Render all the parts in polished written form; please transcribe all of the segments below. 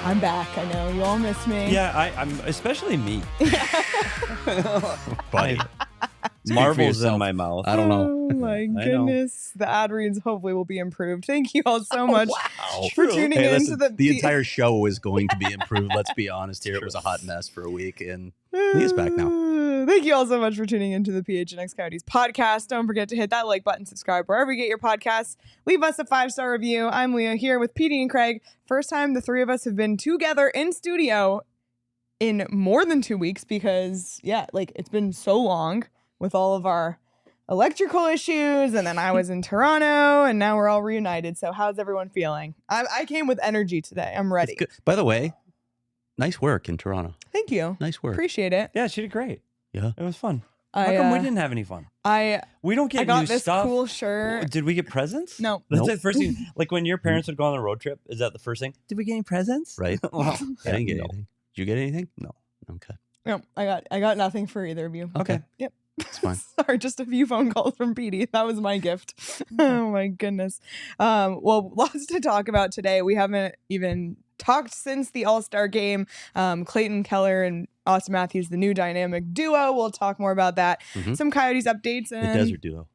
I'm back. I know you all miss me. Yeah, I'm especially me. Buddy. Marbles in my mouth. I don't know. Oh my goodness. The ad reads hopefully will be improved. Thank you all so much for tuning in to the entire show is going to be improved. Let's be honest here. It was a hot mess for a week, and Leah's back now. Thank you all so much for tuning into the PHNX Coyotes podcast. Don't forget to hit that like button, subscribe wherever you get your podcasts. Leave us a 5-star review. I'm Leah here with Petey and Craig. First time the three of us have been together in studio in more than 2 weeks because, yeah, like it's been so long with all of our electrical issues, and then I was in Toronto, and now we're all reunited. So how's everyone feeling? I came with energy today. I'm ready. By the way, nice work in Toronto. Thank you. Nice work. Appreciate it. Yeah, she did great. Yeah. It was fun. How come we didn't have any fun? We don't get I got new this stuff. cool shirt. Did we get presents? No. That's the first thing. Like when your parents would go on a road trip, is that the first thing? Did we get any presents? Right. Well, I didn't get anything. Did you get anything? No. Okay. No, I got nothing for either of you. Okay. Yep. It's fine. Sorry, just a few phone calls from Petey. That was my gift. Oh my goodness. Well, lots to talk about today. We haven't even talked since the All-Star game. Clayton, Keller, and Auston Matthews, the new dynamic duo. We'll talk more about that. Mm-hmm. Some Coyotes updates. And the Desert Duo.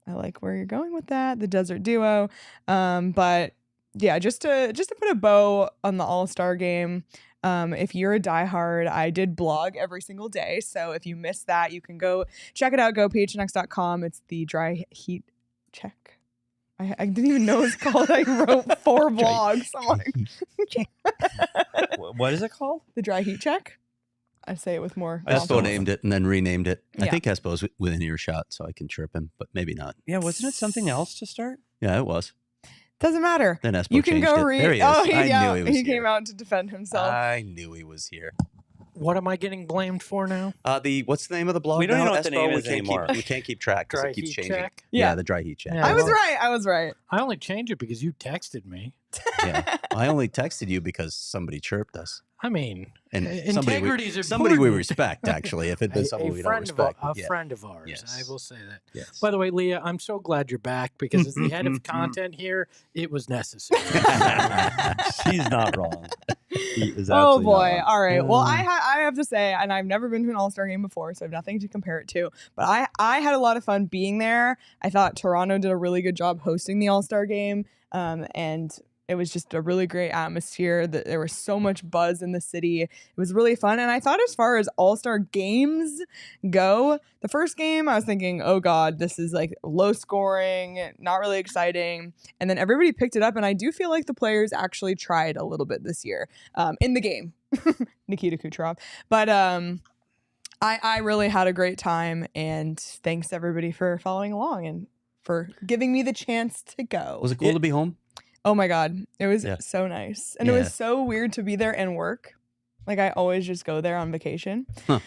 I like where you're going with that. The Desert Duo. But yeah, just to put a bow on the All-Star game. If you're a diehard, I did blog every single day. So if you missed that, you can go check it out. Go PHNX.com. It's the dry heat check. I didn't even know it was called. I wrote 4 blogs. I'm like, what is it called? The dry heat check. I say it with more. Espo named it and then renamed it. Yeah. I think Espo's within earshot, so I can chirp him, but maybe not. Yeah, wasn't it something else to start? Yeah, it was. Doesn't matter. Then Espo you can changed go it. read. There he is. Oh, I knew he was he came here. out to defend himself. I knew he was here. What am I getting blamed for now? What's the name of the blog? We don't now? know what the Espo? name is anymore. We can't keep track because Dry it keeps heat changing. check? Yeah, the dry heat check. Yeah. I was well- right. I was right. I only changed it because you texted me. Yeah. I only texted you because somebody chirped us. I mean, And integrity is somebody we important. respect, actually. If it'd been someone we don't respect. A Yeah. friend of ours. Yes. I will say that. Yes. By the way, Leah, I'm so glad you're back because as the head of content here, it was necessary. She's not wrong. He is Oh absolutely boy! not wrong. All right. Well, I have to say, and I've never been to an All-Star game before, so I have nothing to compare it to. But I had a lot of fun being there. I thought Toronto did a really good job hosting the All-Star game, and it was just a really great atmosphere. There was so much buzz in the city. It was really fun. And I thought as far as All-Star games go, the first game, I was thinking, oh God, this is like low scoring, not really exciting. And then everybody picked it up. And I do feel like the players actually tried a little bit this year in the game. Nikita Kucherov. But I really had a great time. And thanks everybody for following along and for giving me the chance to go. Was it cool to be home? Oh my God. It was Yeah. so nice. And it was so weird to be there and work. Like I always just go there on vacation. Huh.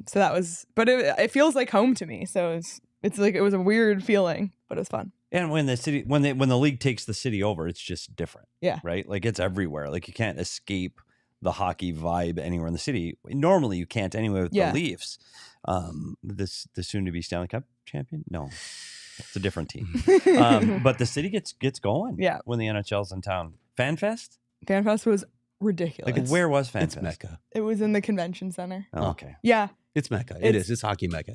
So that was, but it feels like home to me. So it's like, it was a weird feeling, but it was fun. And when the league takes the city over, it's just different. Yeah. Right? Like it's everywhere. Like you can't escape the hockey vibe anywhere in the city. Normally you can't anyway with the Leafs. The soon to be Stanley Cup champion? No. It's a different team. But the city gets going when the NHL's in town. FanFest? FanFest was ridiculous. Like where was FanFest? It's Mecca. It was in the convention center. Oh, okay. Yeah. It's Mecca. It's hockey Mecca.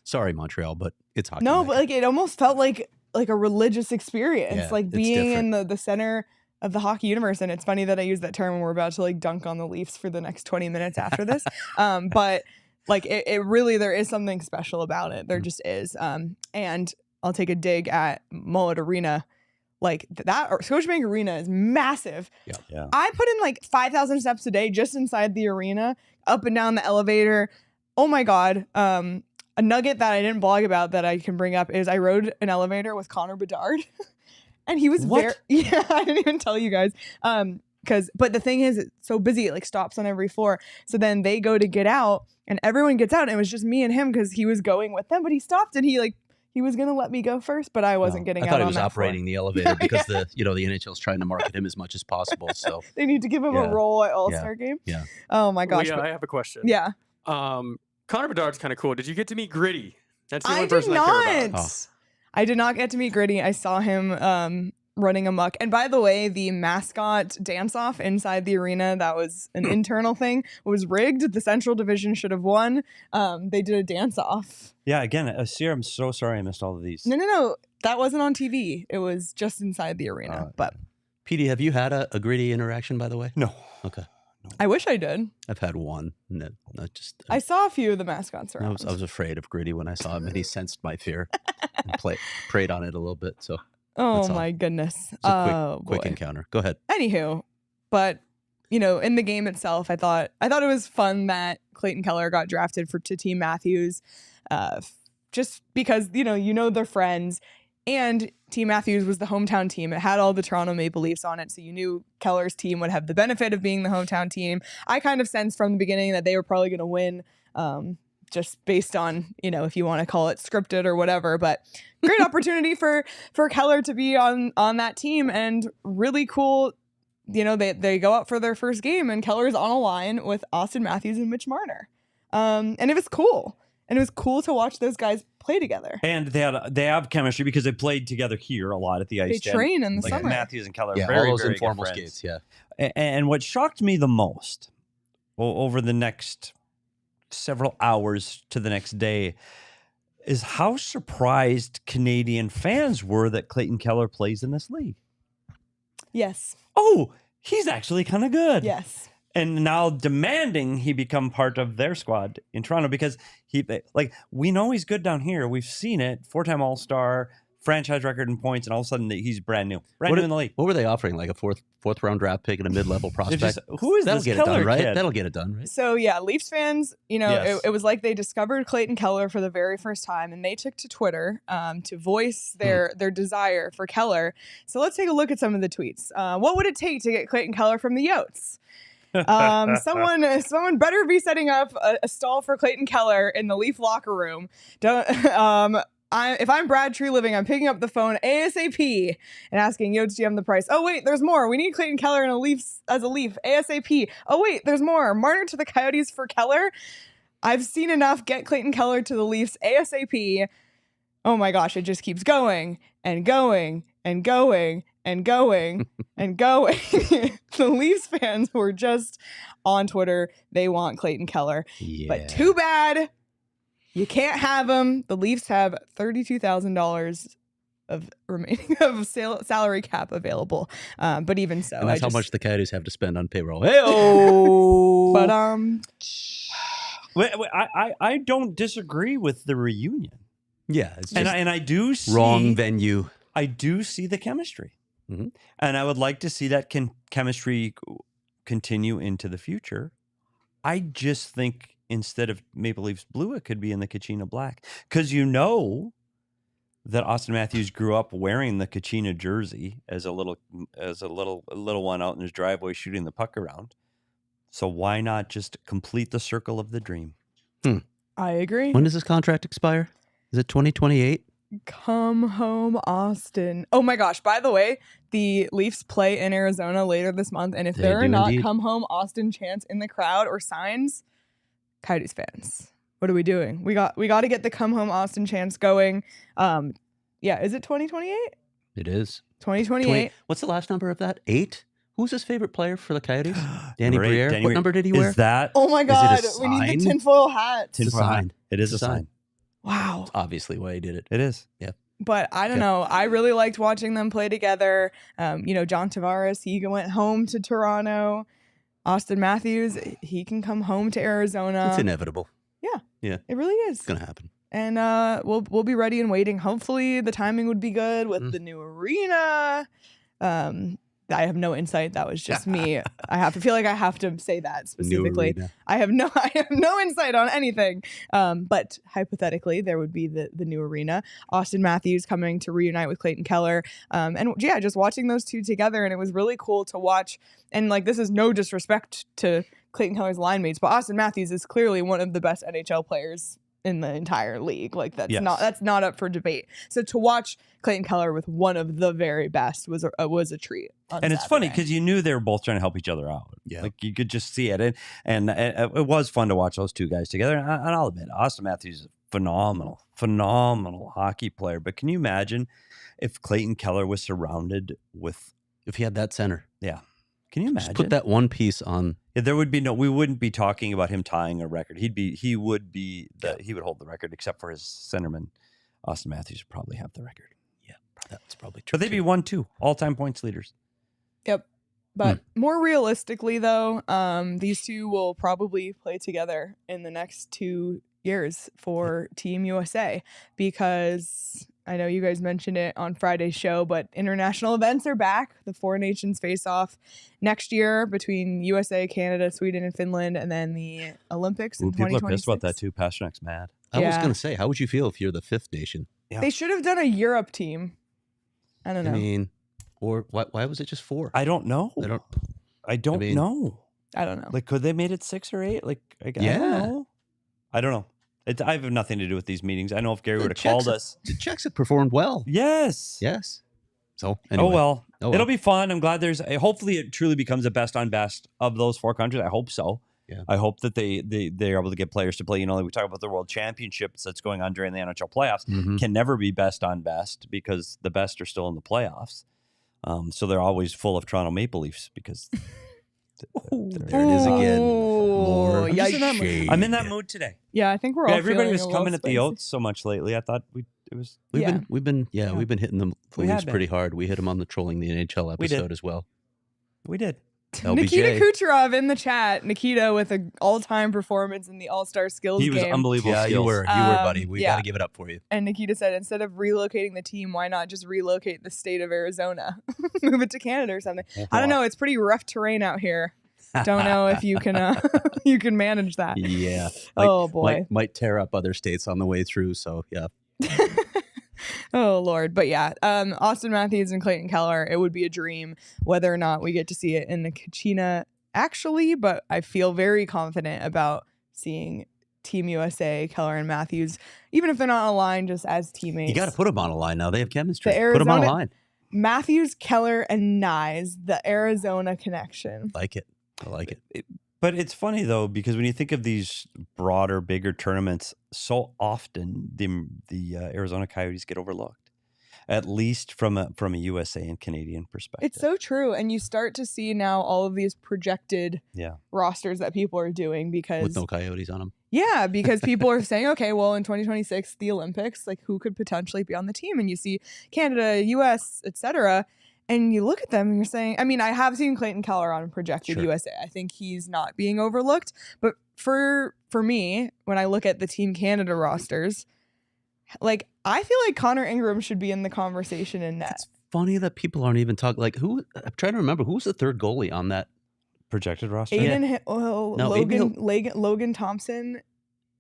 Sorry, Montreal, but it's hockey No, Mecca. but like it almost felt like a religious experience. Yeah, like it's being in different. the center of the hockey universe. And it's funny that I use that term when we're about to like dunk on the Leafs for the next 20 minutes after this. But like it really, there is something special about it. There just is. And I'll take a dig at Mullet Arena. Like that, Scotiabank Arena is massive. Yeah. I put in like 5,000 steps a day just inside the arena, up and down the elevator. Oh my God. A nugget that I didn't blog about that I can bring up is I rode an elevator with Connor Bedard. And he was yeah, I didn't even tell you guys. But the thing is, it's so busy, it like stops on every floor. So then they go to get out and everyone gets out. And it was just me and him because he was going with them, but he stopped and he was going to let me go first, but I wasn't getting out. I thought he on was that operating floor. the elevator because the NHL is trying to market him as much as possible. So they need to give him a role at All-Star game. Yeah. Oh my gosh. Leah, I have a question. Yeah. Connor Bedard's kind of cool. Did you get to meet Gritty? That's the I only did person I care about. not. I did not get to meet Gritty. I saw him running amok. And by the way, the mascot dance-off inside the arena, that was an internal thing, was rigged. The Central Division should have won. They did a dance-off. Yeah, again, Sierra, I'm so sorry I missed all of these. No. That wasn't on TV. It was just inside the arena. But PD, have you had a Gritty interaction, by the way? No. Okay. No. I wish I did. I've had one. No, not just. I saw a few of the mascots around. I was afraid of Gritty when I saw him, and he sensed my fear and preyed on it a little bit. So. Oh my goodness. It's a quick encounter. Go ahead. Anywho, but in the game itself, I thought it was fun that Clayton Keller got drafted to Team Matthews, just because they're friends, and Team Matthews was the hometown team. It had all the Toronto Maple Leafs on it, so you knew Keller's team would have the benefit of being the hometown team. I kind of sensed from the beginning that they were probably going to win. Just based on, if you want to call it scripted or whatever, but great opportunity for Keller to be on that team, and really cool. They go out for their first game and Keller's on a line with Auston Matthews and Mitch Marner. And it was cool. And it was cool to watch those guys play together. And they have chemistry because they played together here a lot at the ice. They train in the summer. Matthews and Keller, all those informal skates, And what shocked me the most over the next several hours to the next day is how surprised Canadian fans were that Clayton Keller plays in this league. Yes. Oh, he's actually kind of good. Yes. And now demanding he become part of their squad in Toronto because we know he's good down here. We've seen it. 4-time All-Star, franchise record in points, and all of a sudden he's brand new in the league. What were they offering? Like a fourth round draft pick and a mid-level prospect? Who is That'll this get Keller it done, right? kid? That'll get it done, right? So yeah, Leafs fans, Yes. it was like they discovered Clayton Keller for the very first time, and they took to Twitter to voice their desire for Keller. So let's take a look at some of the tweets. What would it take to get Clayton Keller from the Yotes? Someone better be setting up a stall for Clayton Keller in the Leaf locker room. If I'm Brad Treliving, I'm picking up the phone ASAP and asking Yotes GM the price. Oh wait, there's more. We need Clayton Keller as a Leaf ASAP. Oh wait, there's more. Marner to the Coyotes for Keller. I've seen enough. Get Clayton Keller to the Leafs ASAP. Oh my gosh, it just keeps going and going and going and going and going. The Leafs fans were just on Twitter. They want Clayton Keller. Yeah. But too bad you can't have him. The Leafs have $32,000 of remaining of salary cap available. But even so, and that's how much the Coyotes have to spend on payroll. But I don't disagree with the reunion. Yeah, it's just and I do see wrong venue. I do see the chemistry, Mhm. and I would like to see that chemistry continue into the future. I just think instead of Maple Leafs blue, it could be in the Kachina black, because that Auston Matthews grew up wearing the Kachina jersey as a little one out in his driveway shooting the puck around. So why not just complete the circle of the dream? I agree. When does this contract expire? Is it 2028? Come home, Austin. Oh my gosh. By the way, the Leafs play in Arizona later this month. And if They there are do not indeed. come home Austin chants in the crowd or signs, Coyotes fans, what are we doing? We got to get the come home Austin chants going. Yeah, is it 2028? It is. 2028. What's the last number of that? 8? Who's his favorite player for the Coyotes? Danny Great. Briere. What number did he wear? Is that Oh my Is it a God. We need the sign? tinfoil hat. It's a sign. It is It's a a sign. sign. Wow. That's obviously why he did it. It is. But I don't know. I really liked watching them play together. John Tavares, he went home to Toronto. Auston Matthews, he can come home to Arizona. It's inevitable. It really is. It's going to happen. and we'll be ready and waiting. Hopefully the timing would be good with the new arena. I have no insight. That was just me. I feel like I have to say that specifically. I have no insight on anything. But hypothetically, there would be the new arena. Auston Matthews coming to reunite with Clayton Keller. And yeah, just watching those two together, and it was really cool to watch. And like, this is no disrespect to Clayton Keller's line mates, but Auston Matthews is clearly one of the best NHL players in the entire league. Like that's not up for debate. So to watch Clayton Keller with one of the very best was a treat. And it's funny because you knew they were both trying to help each other out. Yeah, like you could just see it, and it was fun to watch those two guys together. And I'll admit, Auston Matthews is a phenomenal hockey player. But can you imagine if Clayton Keller was surrounded with, if he had that center? Yeah. Can you imagine? Just put that one piece on. Yeah, there would be we wouldn't be talking about him tying a record. He would hold the record, except for his centerman. Auston Matthews would probably have the record. Yeah, that's probably true. But they'd be 1-2 all-time points leaders. Yep. But more realistically, though, these two will probably play together in the next 2 years for Team USA, because I know you guys mentioned it on Friday's show, but international events are back. The Four Nations face off next year between USA, Canada, Sweden, and Finland, and then the Olympics in 2026. People are pissed about that too. PHNX mad. I was going to say, how would you feel if you're the fifth nation? Yeah. They should have done a Europe team. I don't know. I mean, or why was it just 4? I don't know. I don't know. I don't know. Like, could they made it 6 or 8? Like, I don't know. I don't know. I have nothing to do with these meetings. I know if Gary would have called us. The Czechs have performed well. Yes. So anyway. It'll be fun. I'm glad hopefully it truly becomes a best on best of those 4 countries. I hope so. Yeah. I hope that they're able to get players to play. You know, we talk about the World Championships that's going on during the NHL playoffs. Can never be best on best because the best are still in the playoffs. So they're always full of Toronto Maple Leafs because there it is again. More I'm in that mood today. Yeah, I think we're all. Everybody was coming at the Yotes so much lately. I thought we've been hitting them pretty hard. We hit them on the Trolling the NHL episode as well. We did. LBJ. Nikita Kucherov in the chat. Nikita with an all-time performance in the All-Star skills game. He was unbelievable. Yeah, you were, buddy. We got to give it up for you. And Nikita said, instead of relocating the team, why not just relocate the state of Arizona? Move it to Canada or something. I don't know. It's pretty rough terrain out here. Don't know if you can you can manage that. Yeah. Oh boy. Might tear up other states on the way through. So yeah. Oh Lord. But yeah, Auston Matthews and Clayton Keller, it would be a dream whether or not we get to see it in the Kachina actually, but I feel very confident about seeing Team USA, Keller and Matthews, even if they're not on a line, just as teammates. You got to put them on a line now. They have chemistry. Arizona, put them on a line. Matthews, Keller, and Nyes, the Arizona connection. I like it. But it's funny though, because when you think of these broader, bigger tournaments, so often the Arizona Coyotes get overlooked, at least from a USA and Canadian perspective. It's so true, and you start to see now all of these projected rosters that people are doing because with no Coyotes on them. Yeah, because people are saying, okay, well, in 2026, the Olympics, like who could potentially be on the team? And you see Canada, US, etc. And you look at them and you're saying, I mean, I have seen Clayton Keller on projected USA. I think he's not being overlooked. But for me, when I look at the Team Canada rosters, like I feel like Connor Ingram should be in the conversation in net. It's funny that people aren't even talking. Like who? I'm trying to remember who's the third goalie on that projected roster. Logan Thompson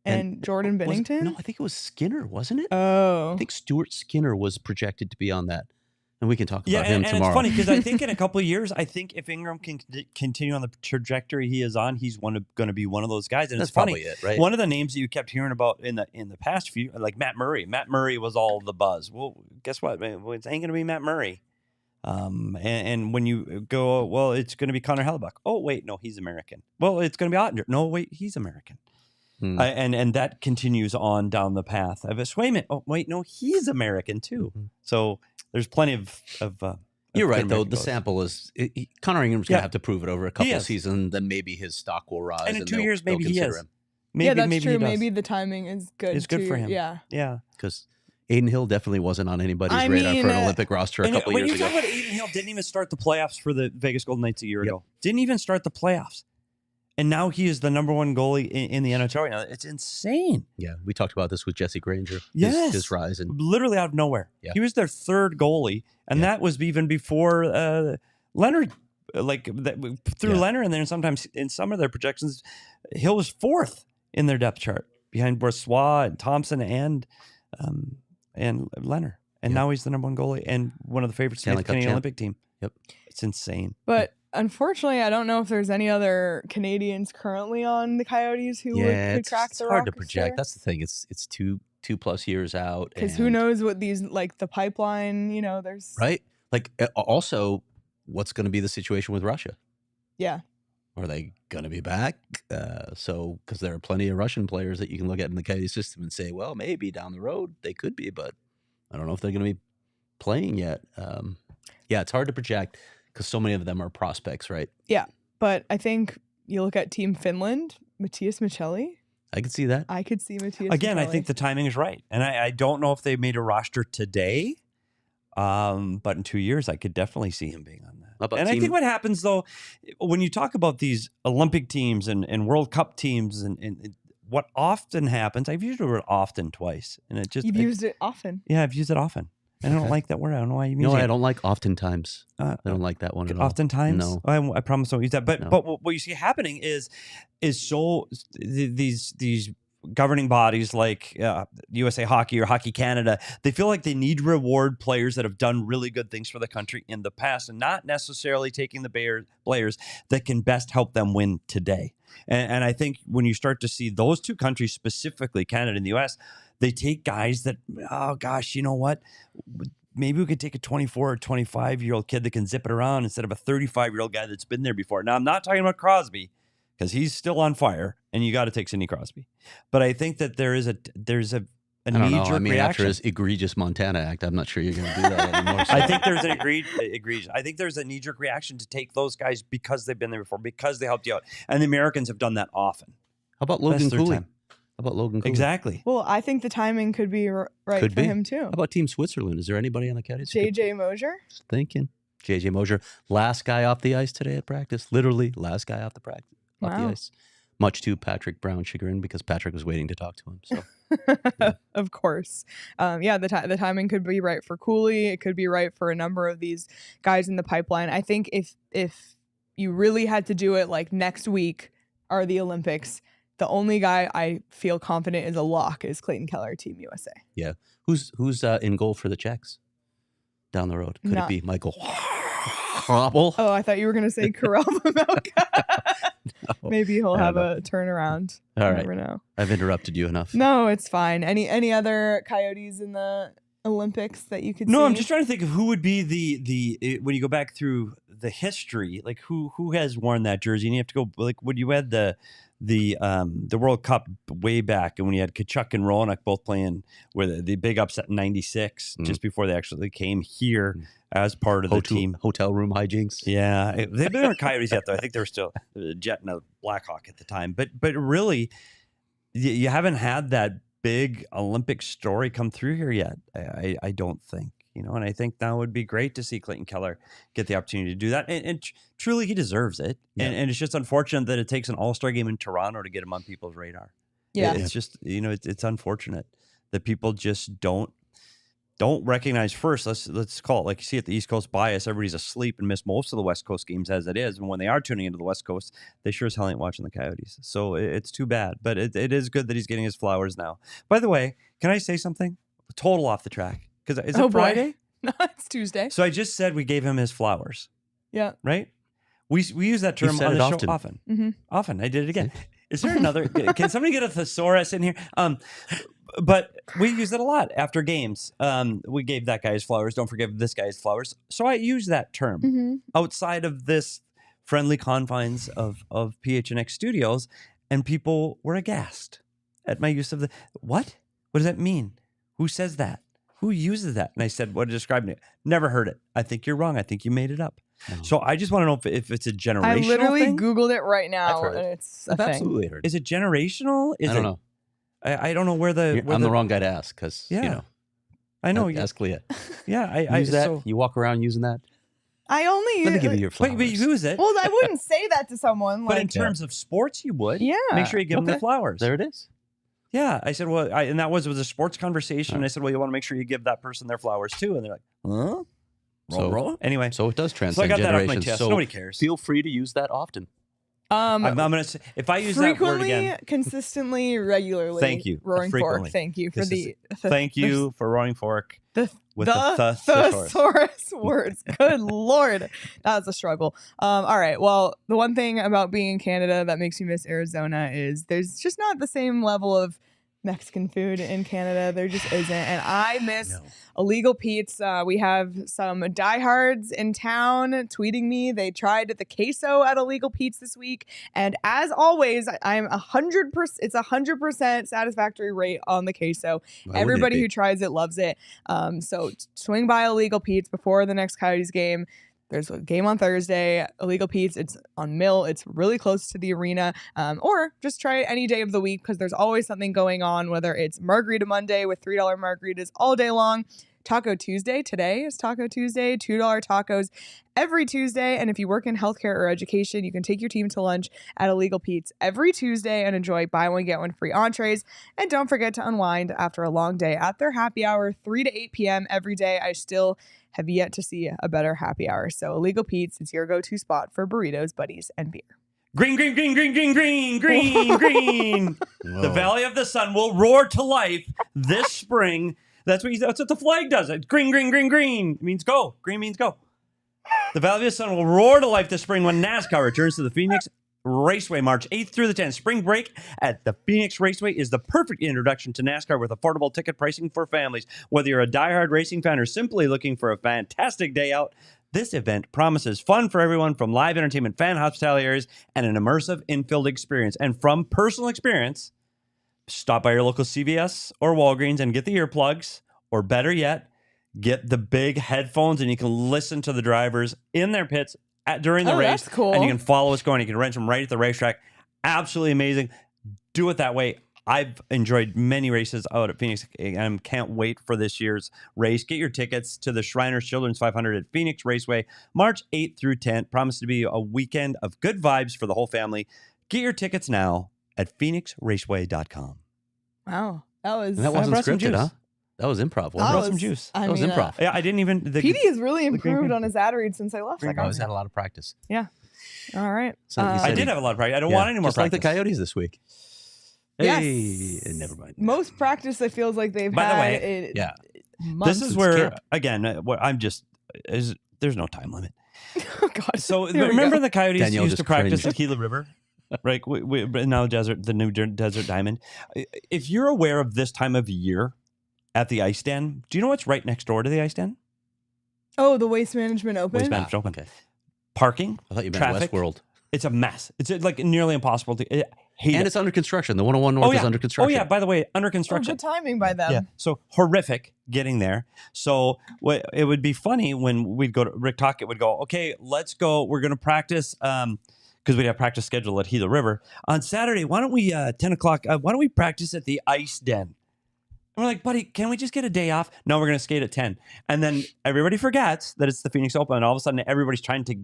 and Jordan Bennington. No, I think it was Skinner, wasn't it? Oh, I think Stuart Skinner was projected to be on that. And we can talk about him tomorrow. And it's funny because I think in a couple of years, I think if Ingram can continue on the trajectory he is on, he's going to be one of those guys. And that's it's funny, probably it, right? One of the names that you kept hearing about in the past few, like Matt Murray. Matt Murray was all the buzz. Well, guess what? It ain't going to be Matt Murray. And when you go, well, it's going to be Connor Hellebuck. Oh, wait, no, he's American. Well, it's going to be Ottinger. No, wait, he's American. And that continues on down the path of a Swayman. Oh, wait, no, he's American too. So there's plenty of you're right, though. The sample is Connor Ingram's going to have to prove it over a couple of seasons. Then maybe his stock will rise. And in 2 years, maybe he is. That's true. Maybe the timing is good. It's good for him. Yeah. Because Aiden Hill definitely wasn't on anybody's radar for an Olympic roster a couple years ago. When you talk about Aiden Hill, didn't even start the playoffs for the Vegas Golden Knights a year ago. Didn't even start the playoffs. And now he is the number one goalie in the NHL right now. It's insane. Yeah, we talked about this with Jesse Granger. Yes. His rise. And literally out of nowhere. Yeah. He was their third goalie, and that was even before Leonard, through Leonard, and then sometimes in some of their projections, Hill was fourth in their depth chart behind Boursois and Thompson and Leonard. And now he's the number one goalie and one of the favorites to the Canadian Olympic team. Yep. It's insane. But unfortunately, I don't know if there's any other Canadians currently on the Coyotes who could crack the roster. It's hard to project. That's the thing. It's 2+ years out. Because who knows what these, like the pipeline, there's... Right? Like, also, what's going to be the situation with Russia? Yeah. Are they going to be back? Because there are plenty of Russian players that you can look at in the Coyote system and say, well, maybe down the road they could be, but I don't know if they're going to be playing yet. It's hard to project because so many of them are prospects, right? Yeah, but I think you look at Team Finland, Matthias Michelli. I could see that. I could see Matthias Again, Michelli. I think the timing is right. And I don't know if they made a roster today, but in 2 years, I could definitely see him being on that. And I think what happens, though, when you talk about these Olympic teams and World Cup teams and what often happens, I've used the word often twice. And it just You've used it often. Yeah, I've used it often. I don't like that word. I don't know why you use it. No, I don't like oftentimes. I don't like that one at all. Oftentimes? No. I promise I won't use that. But what you see happening is so these governing bodies like USA Hockey or Hockey Canada, they feel like they need to reward players that have done really good things for the country in the past and not necessarily taking the players that can best help them win today. And I think when you start to see those two countries, specifically Canada and the US, they take guys that, oh gosh, you know what? Maybe we could take a 24 or 25-year-old kid that can zip it around instead of a 35-year-old guy that's been there before. Now, I'm not talking about Crosby because he's still on fire, and you got to take Sidney Crosby. But I think that there's a knee-jerk reaction. After his egregious Montana act, I'm not sure you're going to do that anymore. I think there's an egregious. I think there's a knee-jerk reaction to take those guys because they've been there before, because they helped you out. And the Americans have done that often. How about Logan Cooley? How about Logan Cooley? Exactly. Well, I think the timing could be right for him, too. How about Team Switzerland? Is there anybody on the Coyotes? JJ Mosier? Just thinking. JJ Mosier, last guy off the ice today at practice. Literally, last guy off the ice. Much to Patrick Brown's chagrin because Patrick was waiting to talk to him. So, Of course. The timing could be right for Cooley. It could be right for a number of these guys in the pipeline. I think if you really had to do it like next week are the Olympics, the only guy I feel confident is a lock is Clayton Keller, Team USA. Yeah. Who's in goal for the Czechs down the road? Could it be Michael Hrabal? Oh, I thought you were going to say Karel Vejmelka. No, maybe he'll have a turnaround. All right. Never know. I've interrupted you enough. No, it's fine. Any other Coyotes in the Olympics that you could see? No, I'm just trying to think of who would be the when you go back through the history, like who has worn that jersey, and you have to go like when you had the World Cup way back, and when you had Kachuk and Roanoke both playing with the big upset in '96, just before they actually came here as part of the team. Hotel room hijinks. Yeah, they weren't Coyotes yet, though. I think they were still Jet and a Blackhawk at the time. But really, you haven't had that big Olympic story come through here yet. I don't think. And I think that would be great to see Clayton Keller get the opportunity to do that. And truly, he deserves it. Yeah. And it's just unfortunate that it takes an All-Star game in Toronto to get him on people's radar. Yeah. It's just, it's unfortunate that people just don't recognize first. Let's call it, like you see at the East Coast bias, everybody's asleep and miss most of the West Coast games as it is. And when they are tuning into the West Coast, they sure as hell ain't watching the Coyotes. So it's too bad. But it is good that he's getting his flowers now. By the way, can I say something? Total off the track. Because is it Friday? No, it's Tuesday. So I just said we gave him his flowers. Yeah. Right? We use that term on the show often. Mm-hmm. Often. I did it again. Is there another? Can somebody get a thesaurus in here? But we use it a lot after games. We gave that guy his flowers. Don't forget this guy's flowers. So I use that term outside of this friendly confines of PHNX studios, and people were aghast at my use of the what? What does that mean? Who says that? Who uses that? And I said, what described it? Never heard it. I think you're wrong. I think you made it up. Oh. So I just want to know if it's a generational I literally thing. Googled it right now, and it's a thing. Absolutely heard it. Is it generational? I don't know. I don't know where I'm the wrong guy to ask because, I know. Ask Leah. Yeah. I use that. You walk around using that? I only Let me give you your flowers. But you use it. Well, I wouldn't say that to someone. But Like, in terms of sports, you would. Yeah. Make sure you give them their flowers. There it is. Yeah. I said, well, and that was a sports conversation. And I said, well, you want to make sure you give that person their flowers too. And they're like, huh? Roll. Anyway. So it does So I transcend got that off my generations. chest. So Nobody cares. feel free to use that often. I'm gonna say, if I use that word frequently, again, consistently, regularly. Thank you. Roaring Frequently. Fork. Thank you for thank you for Roaring Fork the with the thesaurus. thesaurus words. Good Lord. That was a struggle. All right. Well, the one thing about being in Canada that makes me miss Arizona is there's just not the same level of Mexican food in Canada. There just isn't. And I miss Illegal Pete's. We have some diehards in town tweeting me. They tried the queso at Illegal Pete's this week. And as always, I'm 100%, it's 100% satisfactory rate on the queso. Everybody who tries it loves it. So swing by Illegal Pete's before the next Coyotes game. There's a game on Thursday, Illegal Pete's. It's on Mill. It's really close to the arena. Or just try it any day of the week because there's always something going on, whether it's Margarita Monday with $3 margaritas all day long. Taco Tuesday. Today is Taco Tuesday. $2 tacos every Tuesday. And if you work in healthcare or education, you can take your team to lunch at Illegal Pete's every Tuesday and enjoy buy one, get one free entrees. And don't forget to unwind after a long day at their happy hour, 3 to 8 p.m. every day. I still have yet to see a better happy hour. So Illegal Pete's is your go-to spot for burritos, buddies, and beer. Green, green, green, green, green, green, green, green. The Valley of the Sun will roar to life this spring. That's what the flag does. It's green, green, green, green. It means go. Green means go. The Valley of the Sun will roar to life this spring when NASCAR returns to the Phoenix Raceway March 8th through the 10th. Spring break at the Phoenix Raceway is the perfect introduction to NASCAR with affordable ticket pricing for families. Whether you're a diehard racing fan or simply looking for a fantastic day out, this event promises fun for everyone, from live entertainment, fan hospitality areas, and an immersive infield experience. And from personal experience, stop by your local CVS or Walgreens and get the earplugs, or better yet, get the big headphones and you can listen to the drivers in their pits during the race. That's cool. And you can follow what's going on. You can rent them right at the racetrack. Absolutely amazing. Do it that way. I've enjoyed many races out at Phoenix and can't wait for this year's race. Get your tickets to the Shriners Children's 500 at Phoenix Raceway, March 8th through 10th. Promise to be a weekend of good vibes for the whole family. Get your tickets now at phoenixraceway.com. Wow. That was... And that wasn't brought some scripted, juice. huh? That was improv. I brought some juice. That was improv. Yeah, I didn't even... Petey has really improved on his ad read since I left. I always had a lot of practice. Yeah. All right. So you I said did have a lot of practice. I don't want any more just practice. like the Coyotes this week. Yes. Hey, never mind. Most practice it feels like they've By the had way, in yeah. months. This is where, again, what I'm just... there's no time limit. Oh, God. So Here we remember go. the Coyotes Danielle used just to practice cringed. the Gila River? Right? Now the new Desert Diamond. If you're aware of this time of year at the Ice Den, do you know what's right next door to the Ice Den? Oh, the Waste Management Open? Waste Management Open. Okay. Parking. I thought you meant Traffic. Westworld. It's a mess. It's like nearly impossible to hate And it. it's under construction. The 101 North is under Oh, construction. yeah. By the way, under Oh, construction. good timing by them. Yeah. So horrific getting there. So it would be funny when we'd go to Rick Tockett would go, okay, let's go. We're going to practice because we'd have practice scheduled at Gila River on Saturday. Why don't we 10 o'clock? Why don't we practice at the Ice Den? And we're like, buddy, can we just get a day off? No, we're going to skate at 10. And then everybody forgets that it's the Phoenix Open. And all of a sudden everybody's trying to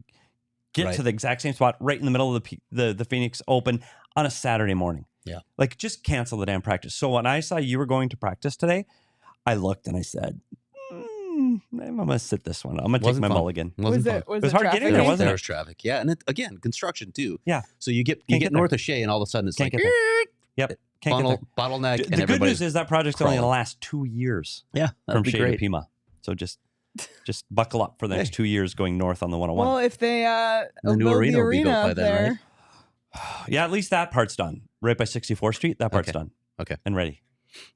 get to the exact same spot right in the middle of the Phoenix Open on a Saturday morning. Yeah. Like, just cancel the damn practice. So when I saw you were going to practice today, I looked and I said, I'm going to sit this one. I'm going to take my mulligan. Was It was hard getting there, wasn't There it? was traffic. Yeah. And again, construction too. Yeah. So you get get north of Shea and all of a sudden it's Can't like, get there. Yep. Can't get there. bottleneck. And The good everybody's news is that project's only going to crawling. last 2 years Yeah. from That'd be Shea to great. Pima. So just buckle up for the next 2 years going north on the 101. Well, if they The new build arena the will be built arena by up then, there, right? Yeah, at least that part's done. Right by 64th Street, that part's Okay. done. Okay. And ready.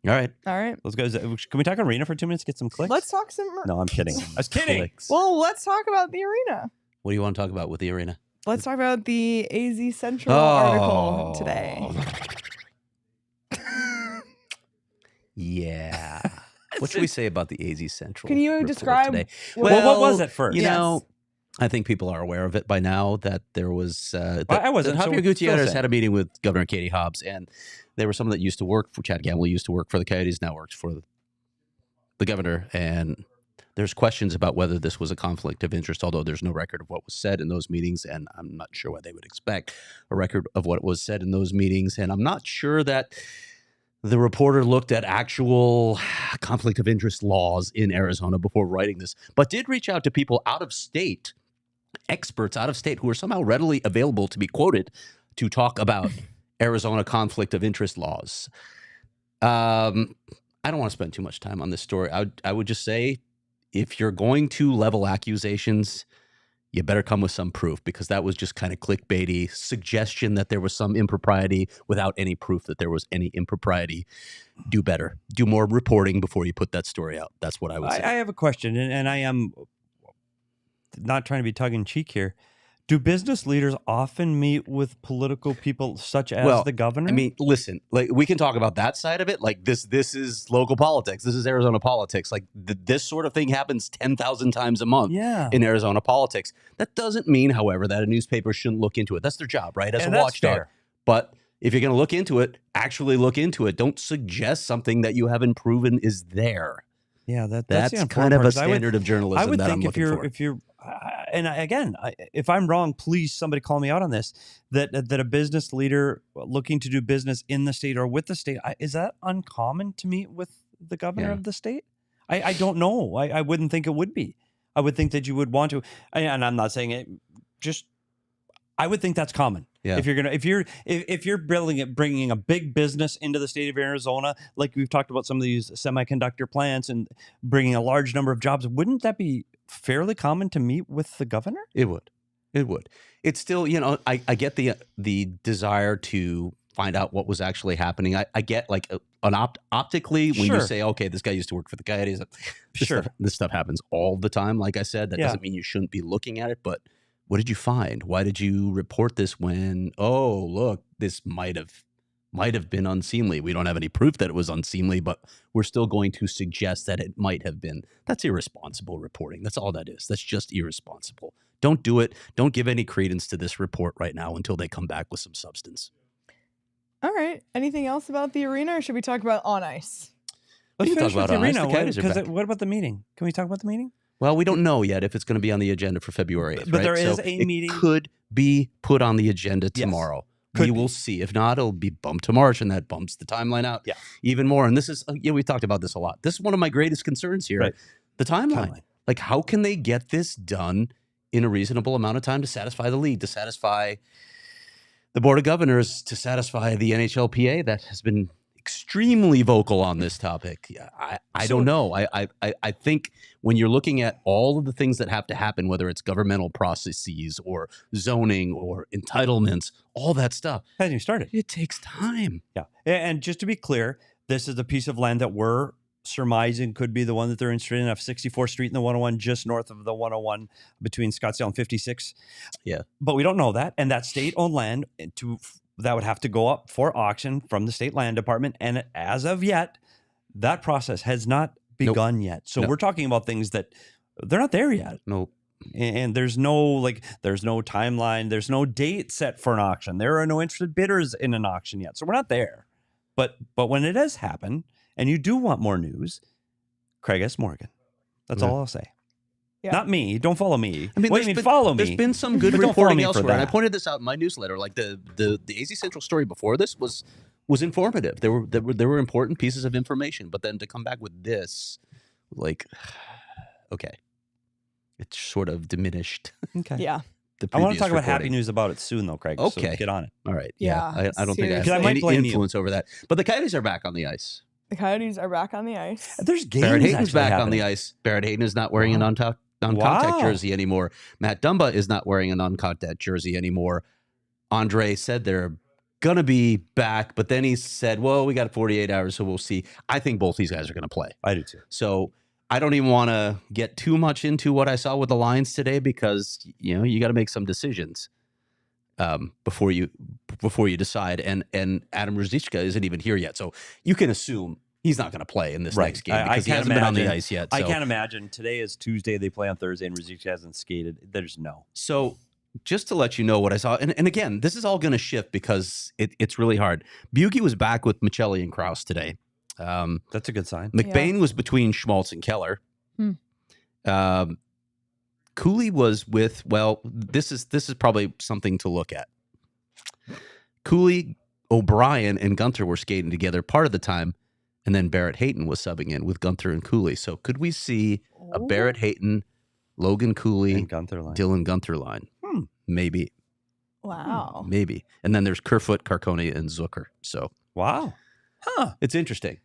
All right. all right. Let's go. Can we talk arena for 2 minutes? Get some clicks? Let's talk some. No, I'm kidding. I was kidding. Clicks. Well, let's talk about the arena. What do you want to talk about with the arena? Let's talk about the AZ Central article today. Yeah. What should we say about the AZ Central? Can you report describe today? Well, what was it first? You Yes. know, I think people are aware of it by now that there was. I wasn't, that so Javier fill us Gutierrez in. had a meeting with Governor Katie Hobbs, and there were someone that used to work for Chad Gamble, used to work for the Coyotes, now works for the governor, and There's questions about whether this was a conflict of interest, although there's no record of what was said in those meetings, and I'm not sure why they would expect a record of what was said in those meetings. And I'm not sure that the reporter looked at actual conflict of interest laws in Arizona before writing this, but did reach out to people out of state, experts out of state, who are somehow readily available to be quoted to talk about Arizona conflict of interest laws. I don't want to spend too much time on this story. I would just say, if you're going to level accusations, you better come with some proof, because that was just kind of clickbaity suggestion that there was some impropriety without any proof that there was any impropriety. Do better. Do more reporting before you put that story out. That's what I would say. I have a question, and I am not trying to be tongue-in-cheek here. Do business leaders often meet with political people such as the governor? I mean, listen, like, we can talk about that side of it. Like, this is local politics. This is Arizona politics. Like, this sort of thing happens 10,000 times a month in Arizona politics. That doesn't mean, however, that a newspaper shouldn't look into it. That's their job, right? As a watchdog. Fair. But if you're going to look into it, actually look into it. Don't suggest something that you haven't proven is there. Yeah, that's kind of a standard of journalism. I would that think if you're and again, if I'm wrong, please somebody call me out on this. That a business leader looking to do business in the state or with the state, is that uncommon to meet with the governor of the state? I don't know. I wouldn't think it would be. I would think that you would want to, and I'm not saying it. Just I would think that's common. Yeah. If you're bringing a big business into the state of Arizona, like we've talked about some of these semiconductor plants and bringing a large number of jobs, wouldn't that be fairly common to meet with the governor? It would. It's still, I get the desire to find out what was actually happening. I get like optically when you say, okay, this guy used to work for the Coyotes. This stuff happens all the time. Like I said, that doesn't mean you shouldn't be looking at it, but what did you find? Why did you report this when, oh, look, this might have been unseemly? We don't have any proof that it was unseemly, but we're still going to suggest that it might have been. That's irresponsible reporting. That's all that is. That's just irresponsible. Don't do it. Don't give any credence to this report right now until they come back with some substance. All right. Anything else about the arena, or should we talk about on ice? Let's talk about the arena. What about the meeting? Can we talk about the meeting? Well, we don't know yet if it's going to be on the agenda for February 8th, but there is a meeting. It could be put on the agenda tomorrow. We will see. If not, it'll be bumped to March, and that bumps the timeline out even more. And this is, we've talked about this a lot. This is one of my greatest concerns here. Right. The timeline. Like, how can they get this done in a reasonable amount of time to satisfy the league, to satisfy the Board of Governors, to satisfy the NHLPA that has been extremely vocal on this topic? I don't know. I think when you're looking at all of the things that have to happen, whether it's governmental processes or zoning or entitlements, all that stuff hasn't even started. It takes time. Yeah. And just to be clear, this is a piece of land that we're surmising could be the one that they're interested in, off 64th Street and the 101, just north of the 101 between Scottsdale and 56. Yeah. But we don't know that. And that state-owned land that would have to go up for auction from the state land department. And as of yet, that process has not begun yet. So we're talking about things that they're not there yet. Nope. And there's no timeline. There's no date set for an auction. There are no interested bidders in an auction yet. So we're not there. But when it does happen, and you do want more news, Craig S. Morgan. That's all I'll say. Yeah. Not me. Don't follow me. I mean, follow me. There's been some good reporting elsewhere. And I pointed this out in my newsletter. Like the AZ Central story before this was informative. There were important pieces of information. But then to come back with this, like, okay, it's sort of diminished. Okay. Yeah. I want to talk about happy news about it soon, though, Craig. Okay. So get on it. All right. Yeah. I don't think I have any influence over that. But the Coyotes are back on the ice. The Coyotes are back on the ice. There's games. Barrett Hayton's back on the ice. Barrett Hayton is not wearing a non-contact jersey anymore. Matt Dumba is not wearing a non-contact jersey anymore. Andre said they're going to be back, but then he said, well, we got 48 hours, so we'll see. I think both these guys are going to play. I do too. So I don't even want to get too much into what I saw with the lines today, because, you got to make some decisions before you decide. And Adam Ružička isn't even here yet. So you can assume he's not going to play in this next game because he hasn't been on the ice yet. So. I can't imagine. Today is Tuesday. They play on Thursday, and Ružička hasn't skated. There's no. So just to let you know what I saw, and again, this is all going to shift because it's really hard. Bjugstad was back with Michelli and Krause today. That's a good sign. McBain was between Schmaltz and Keller. Cooley was with, well, this is probably something to look at. Cooley, O'Brien, and Gunther were skating together part of the time, and then Barrett Hayton was subbing in with Gunther and Cooley. So could we see a Barrett Hayton, Logan Cooley, And Gunther line. Dylan Gunther line? Maybe. Wow. Maybe. And then there's Kerfoot, Carcone, and Zucker. So Wow. Huh. it's interesting.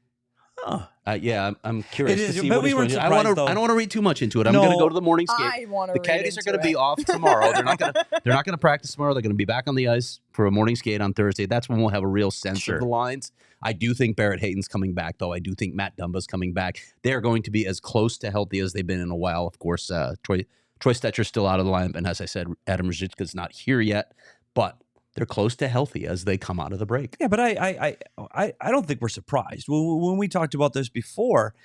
Huh. Yeah, I'm curious. It to is, see but what we he's weren't going to do. I surprised, don't want to read too much into it. I'm No. going to go to the morning skate. I want to. The Coyotes are going to be off tomorrow. They're not going to practice tomorrow. They're going to be back on the ice for a morning skate on Thursday. That's when we'll have a real sense Sure. of the lines. I do think Barrett Hayton's coming back, though. I do think Matt Dumba's coming back. They are going to be as close to healthy as they've been in a while. Of course, Troy Stetcher's still out of the lineup, and as I said, Adam Ružička's not here yet, but they're close to healthy as they come out of the break. Yeah, but I don't think we're surprised. When we talked about this before,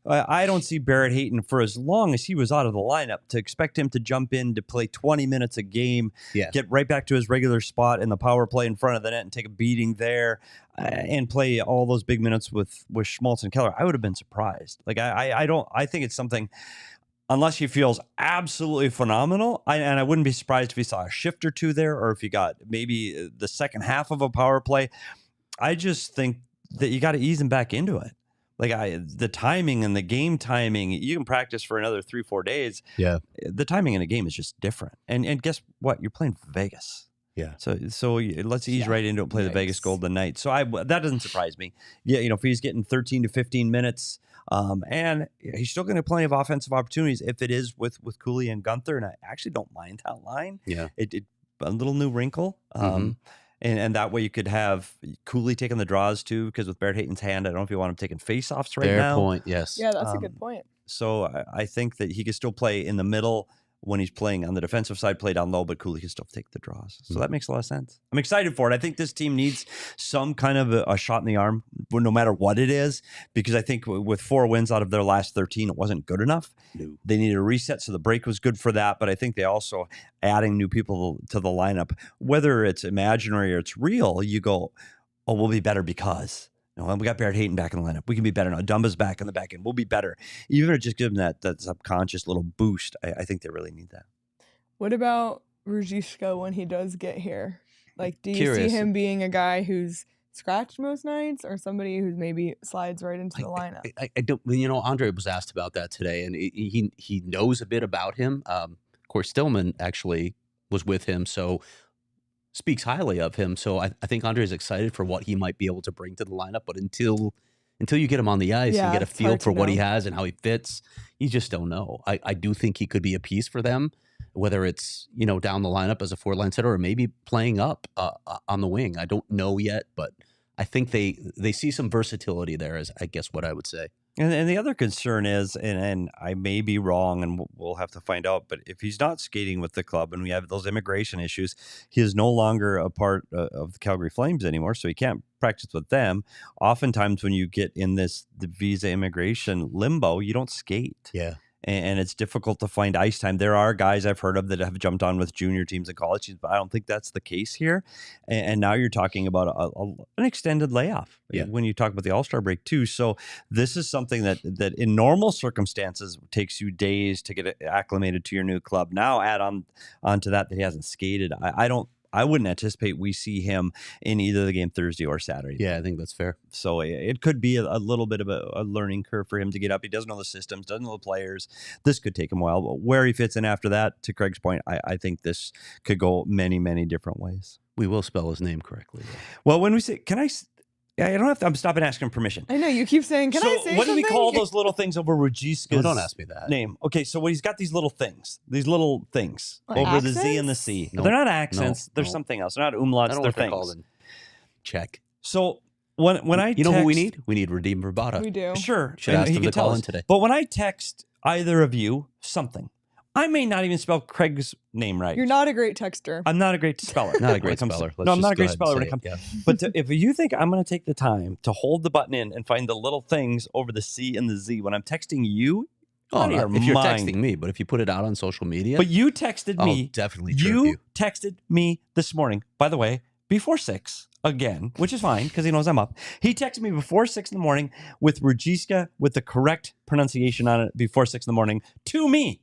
I don't see Barrett Hayton for as long as he was out of the lineup to expect him to jump in to play 20 minutes a game, get right back to his regular spot in the power play in front of the net and take a beating there and play all those big minutes with Schmaltz and Keller. I would have been surprised. Like I think it's something. Unless he feels absolutely phenomenal, and I wouldn't be surprised if he saw a shift or two there, or if he got maybe the second half of a power play. I just think that you got to ease him back into it. Like the timing and the game timing, you can practice for another 3-4 days. Yeah, the timing in a game is just different. And guess what? You're playing for Vegas. Yeah. So let's ease right into it. Play the Vegas Golden Knights. So that doesn't surprise me. Yeah, if he's getting 13 to 15 minutes. And he's still going to have plenty of offensive opportunities if it is with Cooley and Gunther, and I actually don't mind that line. Yeah, it a little new wrinkle, and that way you could have Cooley taking the draws too, because with Barrett Hayton's hand, I don't know if you want him taking faceoffs right now. Fair point. Yes. Yeah, that's a good point. So I think that he could still play in the middle when he's playing on the defensive side, play down low, but Cooley can still take the draws. So that makes a lot of sense. I'm excited for it. I think this team needs some kind of a shot in the arm, no matter what it is, because I think with 4 wins out of their last 13, it wasn't good enough. No. They needed a reset, so the break was good for that, but I think they also, adding new people to the lineup, whether it's imaginary or it's real, you go, oh, we'll be better because... we got Barrett Hayton back in the lineup. We can be better now. Dumba's back in the back end. We'll be better. Even if it just give them that subconscious little boost, I think they really need that. What about Ružička when he does get here? Like, do you Curious. see him being a guy who's scratched most nights or somebody who's maybe slides right into the lineup? I don't. Andre was asked about that today, and he knows a bit about him. Of course, Stillman actually was with him, so speaks highly of him. So I think Andre is excited for what he might be able to bring to the lineup. But until you get him on the ice and get a it's feel hard for to what he know. has and how he fits, you just don't know. I do think he could be a piece for them, whether it's down the lineup as a 4-line setter or maybe playing up on the wing. I don't know yet, but I think they see some versatility there, is I guess what I would say. And the other concern is, and I may be wrong, and we'll have to find out, but if he's not skating with the club and we have those immigration issues, he is no longer a part of the Calgary Flames anymore, so he can't practice with them. Oftentimes when you get in the visa immigration limbo, you don't skate. Yeah. And it's difficult to find ice time. There are guys I've heard of that have jumped on with junior teams and college teams, but I don't think that's the case here. And now you're talking about an extended layoff when you talk about the All-Star break too. So this is something that in normal circumstances takes you days to get acclimated to your new club. Now add on to that he hasn't skated. I wouldn't anticipate we see him in either the game Thursday or Saturday. Yeah, I think that's fair. So it could be a little bit of a learning curve for him to get up. He doesn't know the systems, doesn't know the players. This could take him a while. But where he fits in after that, to Craig's point, I think this could go many, many different ways. We will spell his name correctly, though. Well, when we say, I don't have to, I'm stopping asking permission. I know, you keep saying, can I say something? What do we call those little things over Ružička's don't ask me that. name? Okay, so he's got these little things Like over accents? the Z and the C. No, They're not accents. no, They're no. something else. They're not I umlauts. don't know They're what they're things. called in Czech. So when I You know text, who we need? We need Radim Verbata. We do. Sure. Should and ask he him can to call tell in us. today. But when I text either of you something, I may not even spell Craig's name right. You're not a great texter. I'm not a great speller. Not a when great it comes to- speller. no, I'm not a great speller when it comes. Yeah. But if you think I'm going to take the time to hold the button in and find the little things over the C and the Z when I'm texting you, Oh, out of your if you're mind. texting me, but if you put it out on social media, But you texted I'll me. definitely chirp you. You texted me this morning. By the way, before 6 again, which is fine because he knows I'm up. He texted me before 6 in the morning with Ružička with the correct pronunciation on it before 6 in the morning to me.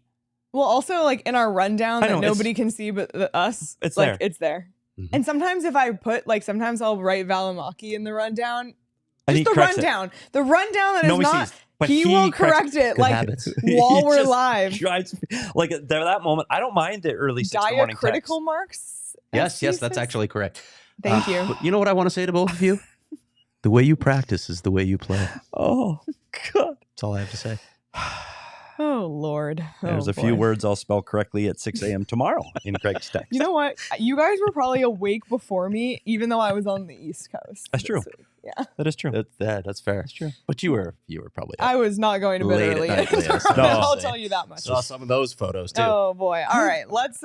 Well, also like in our rundown I know, that nobody can see but us, It's like there. it's there. Mhm. And sometimes if I put like sometimes I'll write Valimaki in the rundown. And Just he the corrects it. rundown. The rundown that is Nobody not. sees, but He will corrects correct it Good like habits. while He we're just live. drives me- like there that moment. I don't mind the early 6 in the morning text. Diacritical marks. Yes, as that's he says. actually correct. Thank you. But you know what I want to say to both of you? The way you practice is the way you play. Oh, God. That's all I have to say. Oh Lord. There's Oh, a few boy. words I'll spell correctly at 6 a.m. tomorrow in Craig's text. You know what? You guys were probably awake before me, even though I was on the East Coast. That's true. this week. Yeah. That is true. That's fair. That's true. But you were probably I was not going to bed Late at early. night, Leah, so No. I'll tell you that much. saw some of those photos too. Oh boy. All right. Let's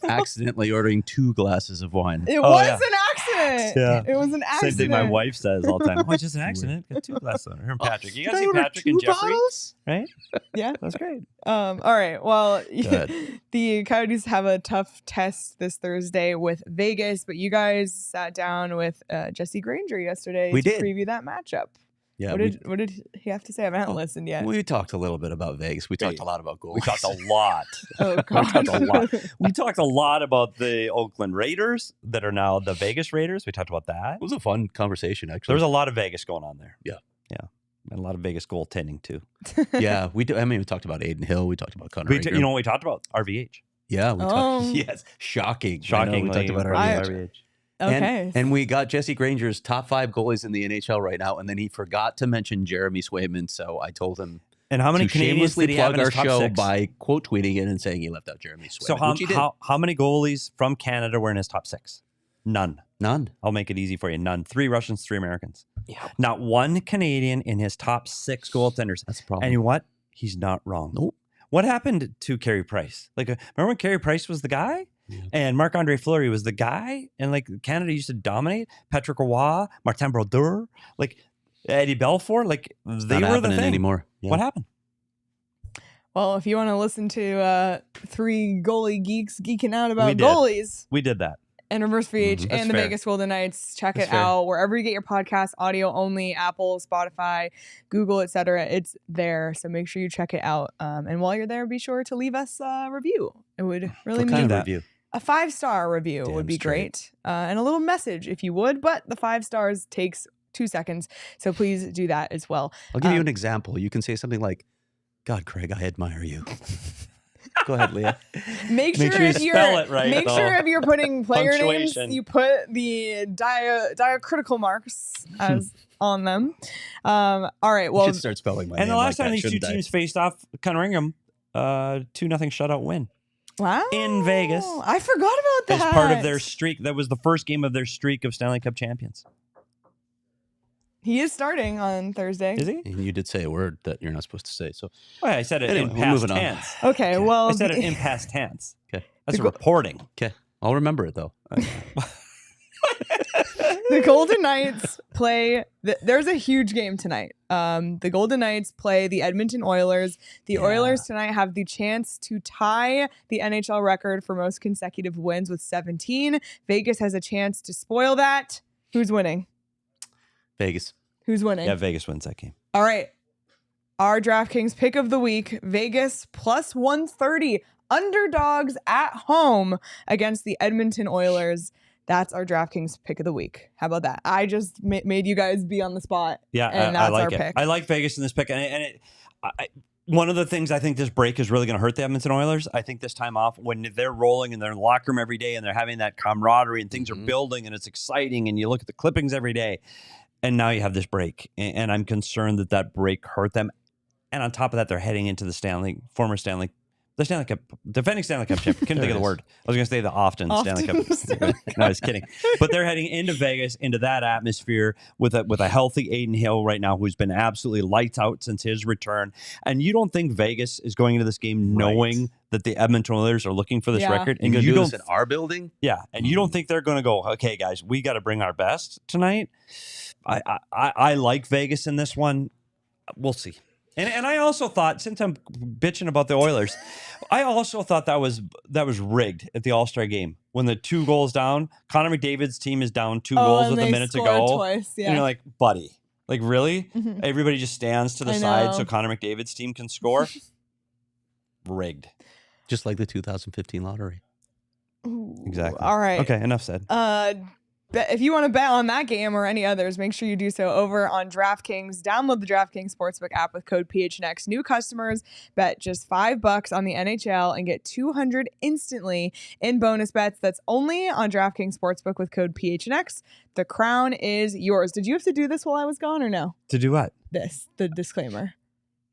Accidentally ordering 2 glasses of wine. It Oh, was yeah. an accident. Yeah. It was an Same accident. thing my wife says all the time. Oh, it's just an accident. Got 2 glasses on her. And Patrick. You guys Did I see order Patrick 2 and Jeffrey? bottles? Right? Yeah. That's great. All right. Well, ahead. the Coyotes have a tough test this Thursday with Vegas, but you guys sat down with Jesse Granger yesterday We to did. preview that matchup. Yeah, What did he have to say? I haven't listened yet. we talked a little bit about Vegas. We talked a lot about goals. We talked a lot. Oh We God. talked a lot. We talked a lot about the Oakland Raiders that are now the Vegas Raiders. We talked about that. It was a fun conversation, actually. There was a lot of Vegas going on there. Yeah. Yeah. And a lot of Vegas goaltending, too. Yeah, we do. I mean, we talked about Aiden Hill. We talked about Connor. You Ingram. know what we talked about? RVH. Yeah, we Oh. talked. Yes, shocking. I know, we talked about our RVH. Okay. And we got Jesse Granger's top 5 goalies in the NHL right now, and then he forgot to mention Jeremy Swayman. So I told him And how many to Canadians shamelessly did he have plug in our his top show 6? by quote tweeting it and saying he left out Jeremy Swayman. So which he did. how many goalies from Canada were in his top 6? None. None. I'll make it easy for you. None. 3 Russians, 3 Americans. Yeah, Not one Canadian in his top 6 goaltenders. that's a problem. And you know what? He's not wrong. Nope. What happened to Carey Price? Like, remember when Carey Price was the guy? Yeah. And Marc-Andre Fleury was the guy? And, like, Canada used to dominate? Patrick Roy, Martin Brodeur, like, Eddie Belfour? Like, It's they not were the happening thing. anymore. Yeah. What happened? Well, if you want to listen to 3 goalie geeks geeking out about We did. GOalies We did that. and Reverse VH That's and the fair. Vegas Golden Knights, check That's it fair. out wherever you get your podcasts, audio only, Apple, Spotify, Google, etc. It's there, so make sure you check it out. And while you're there, be sure to leave us a review. It would really What mean kind of that. review? a 5-star review Damn would be straight. great, and a little message if you would. But the 5 stars takes 2 seconds, so please do that as well. I'll give you an example. You can say something like, "God, Craig, I admire you." Go ahead, Leah. Make Make sure sure you if you're spell it right, make though. sure if you're putting player names, Punctuation. you put the diacritical marks as on them. All right. I Well, should start spelling my And name the last like time that, these 2 shouldn't I? teams faced off, Connor Ingham, 2-0 shutout win. wow. in Vegas. I forgot about that. As part of their streak. That was the first game of their streak of Stanley Cup champions. He is starting on Thursday. Is he? And you did say a word that you're not supposed to say. So Well, I said it Anyway, in we're past moving on. tense. Okay. Okay. Well, I said it in past tense. Okay. That's The reporting. okay, I'll remember it though. the Golden Knights play. There's a huge game tonight. The Golden Knights play the Edmonton Oilers. The Yeah. Oilers tonight have the chance to tie the NHL record for most consecutive wins with 17. Vegas has a chance to spoil that. Who's winning? Vegas. Who's winning? Yeah, Vegas wins that game. All right. Our DraftKings pick of the week, Vegas plus 130, underdogs at home against the Edmonton Oilers. That's our DraftKings pick of the week. How about that? I just made you guys be on the spot. Yeah, And I that's like our it. pick. I like Vegas in this pick. One of the things I think this break is really going to hurt the Edmonton Oilers. I think this time off, when they're rolling and they're in the locker room every day and they're having that camaraderie and things are building and it's exciting and you look at the clippings every day, and now you have this break. And I'm concerned that that break hurt them. And on top of that, they're heading into the Stanley Cup, defending Stanley Cup champion. Couldn't think of the word. I was going to say the Auston Stanley Cup. No, I was kidding. But they're heading into Vegas, into that atmosphere with a healthy Aiden Hill right now, who's been absolutely lights out since his return. And you don't think Vegas is going into this game knowing that the Edmonton Oilers are looking for this Yeah. record? And you you do don't, this in our building? yeah, and you don't think they're going to go, okay, guys, we got to bring our best tonight. I like Vegas in this one. We'll see. And I also thought, since I'm bitching about the Oilers, I also thought that was rigged at the All-Star game. When the 2 goals down, Connor McDavid's team is down 2 goals with a minute to go. Twice, yeah. And you're like, buddy, like really? Mhm. Everybody just stands to the I side know. so Connor McDavid's team can score? Rigged. Just like the 2015 lottery. Ooh, Exactly. All right. Okay, enough said. If you want to bet on that game or any others, make sure you do so over on DraftKings. Download the DraftKings Sportsbook app with code PHNX. New customers bet just $5 on the NHL and get $200 instantly in bonus bets. That's only on DraftKings Sportsbook with code PHNX. The crown is yours. Did you have to do this while I was gone or no? To do what? The disclaimer.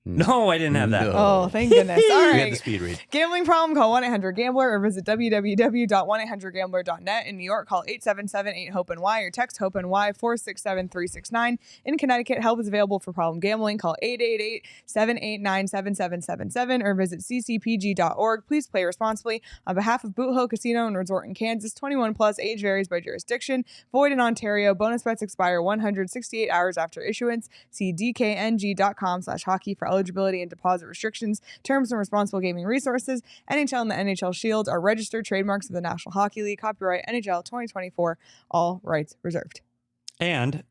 No, I didn't have that. No. Oh, thank goodness. All We had right. the speed read. Gambling problem? Call 1-800-GAMBLER or visit www.1800gambler.net. In New York, call 877-8-HOPE-NY or text HOPE-NY 467-369. In Connecticut, help is available for problem gambling. Call 888-789-7777 or visit ccpg.org. Please play responsibly. On behalf of Boot Hill Casino and Resort in Kansas, 21 plus, age varies by jurisdiction. Void in Ontario. Bonus bets expire 168 hours after issuance. See dkng.com/hockey for eligibility and deposit restrictions, terms, and responsible gaming resources. NHL and the NHL Shield are registered trademarks of the National Hockey League. Copyright NHL 2024. All rights reserved. And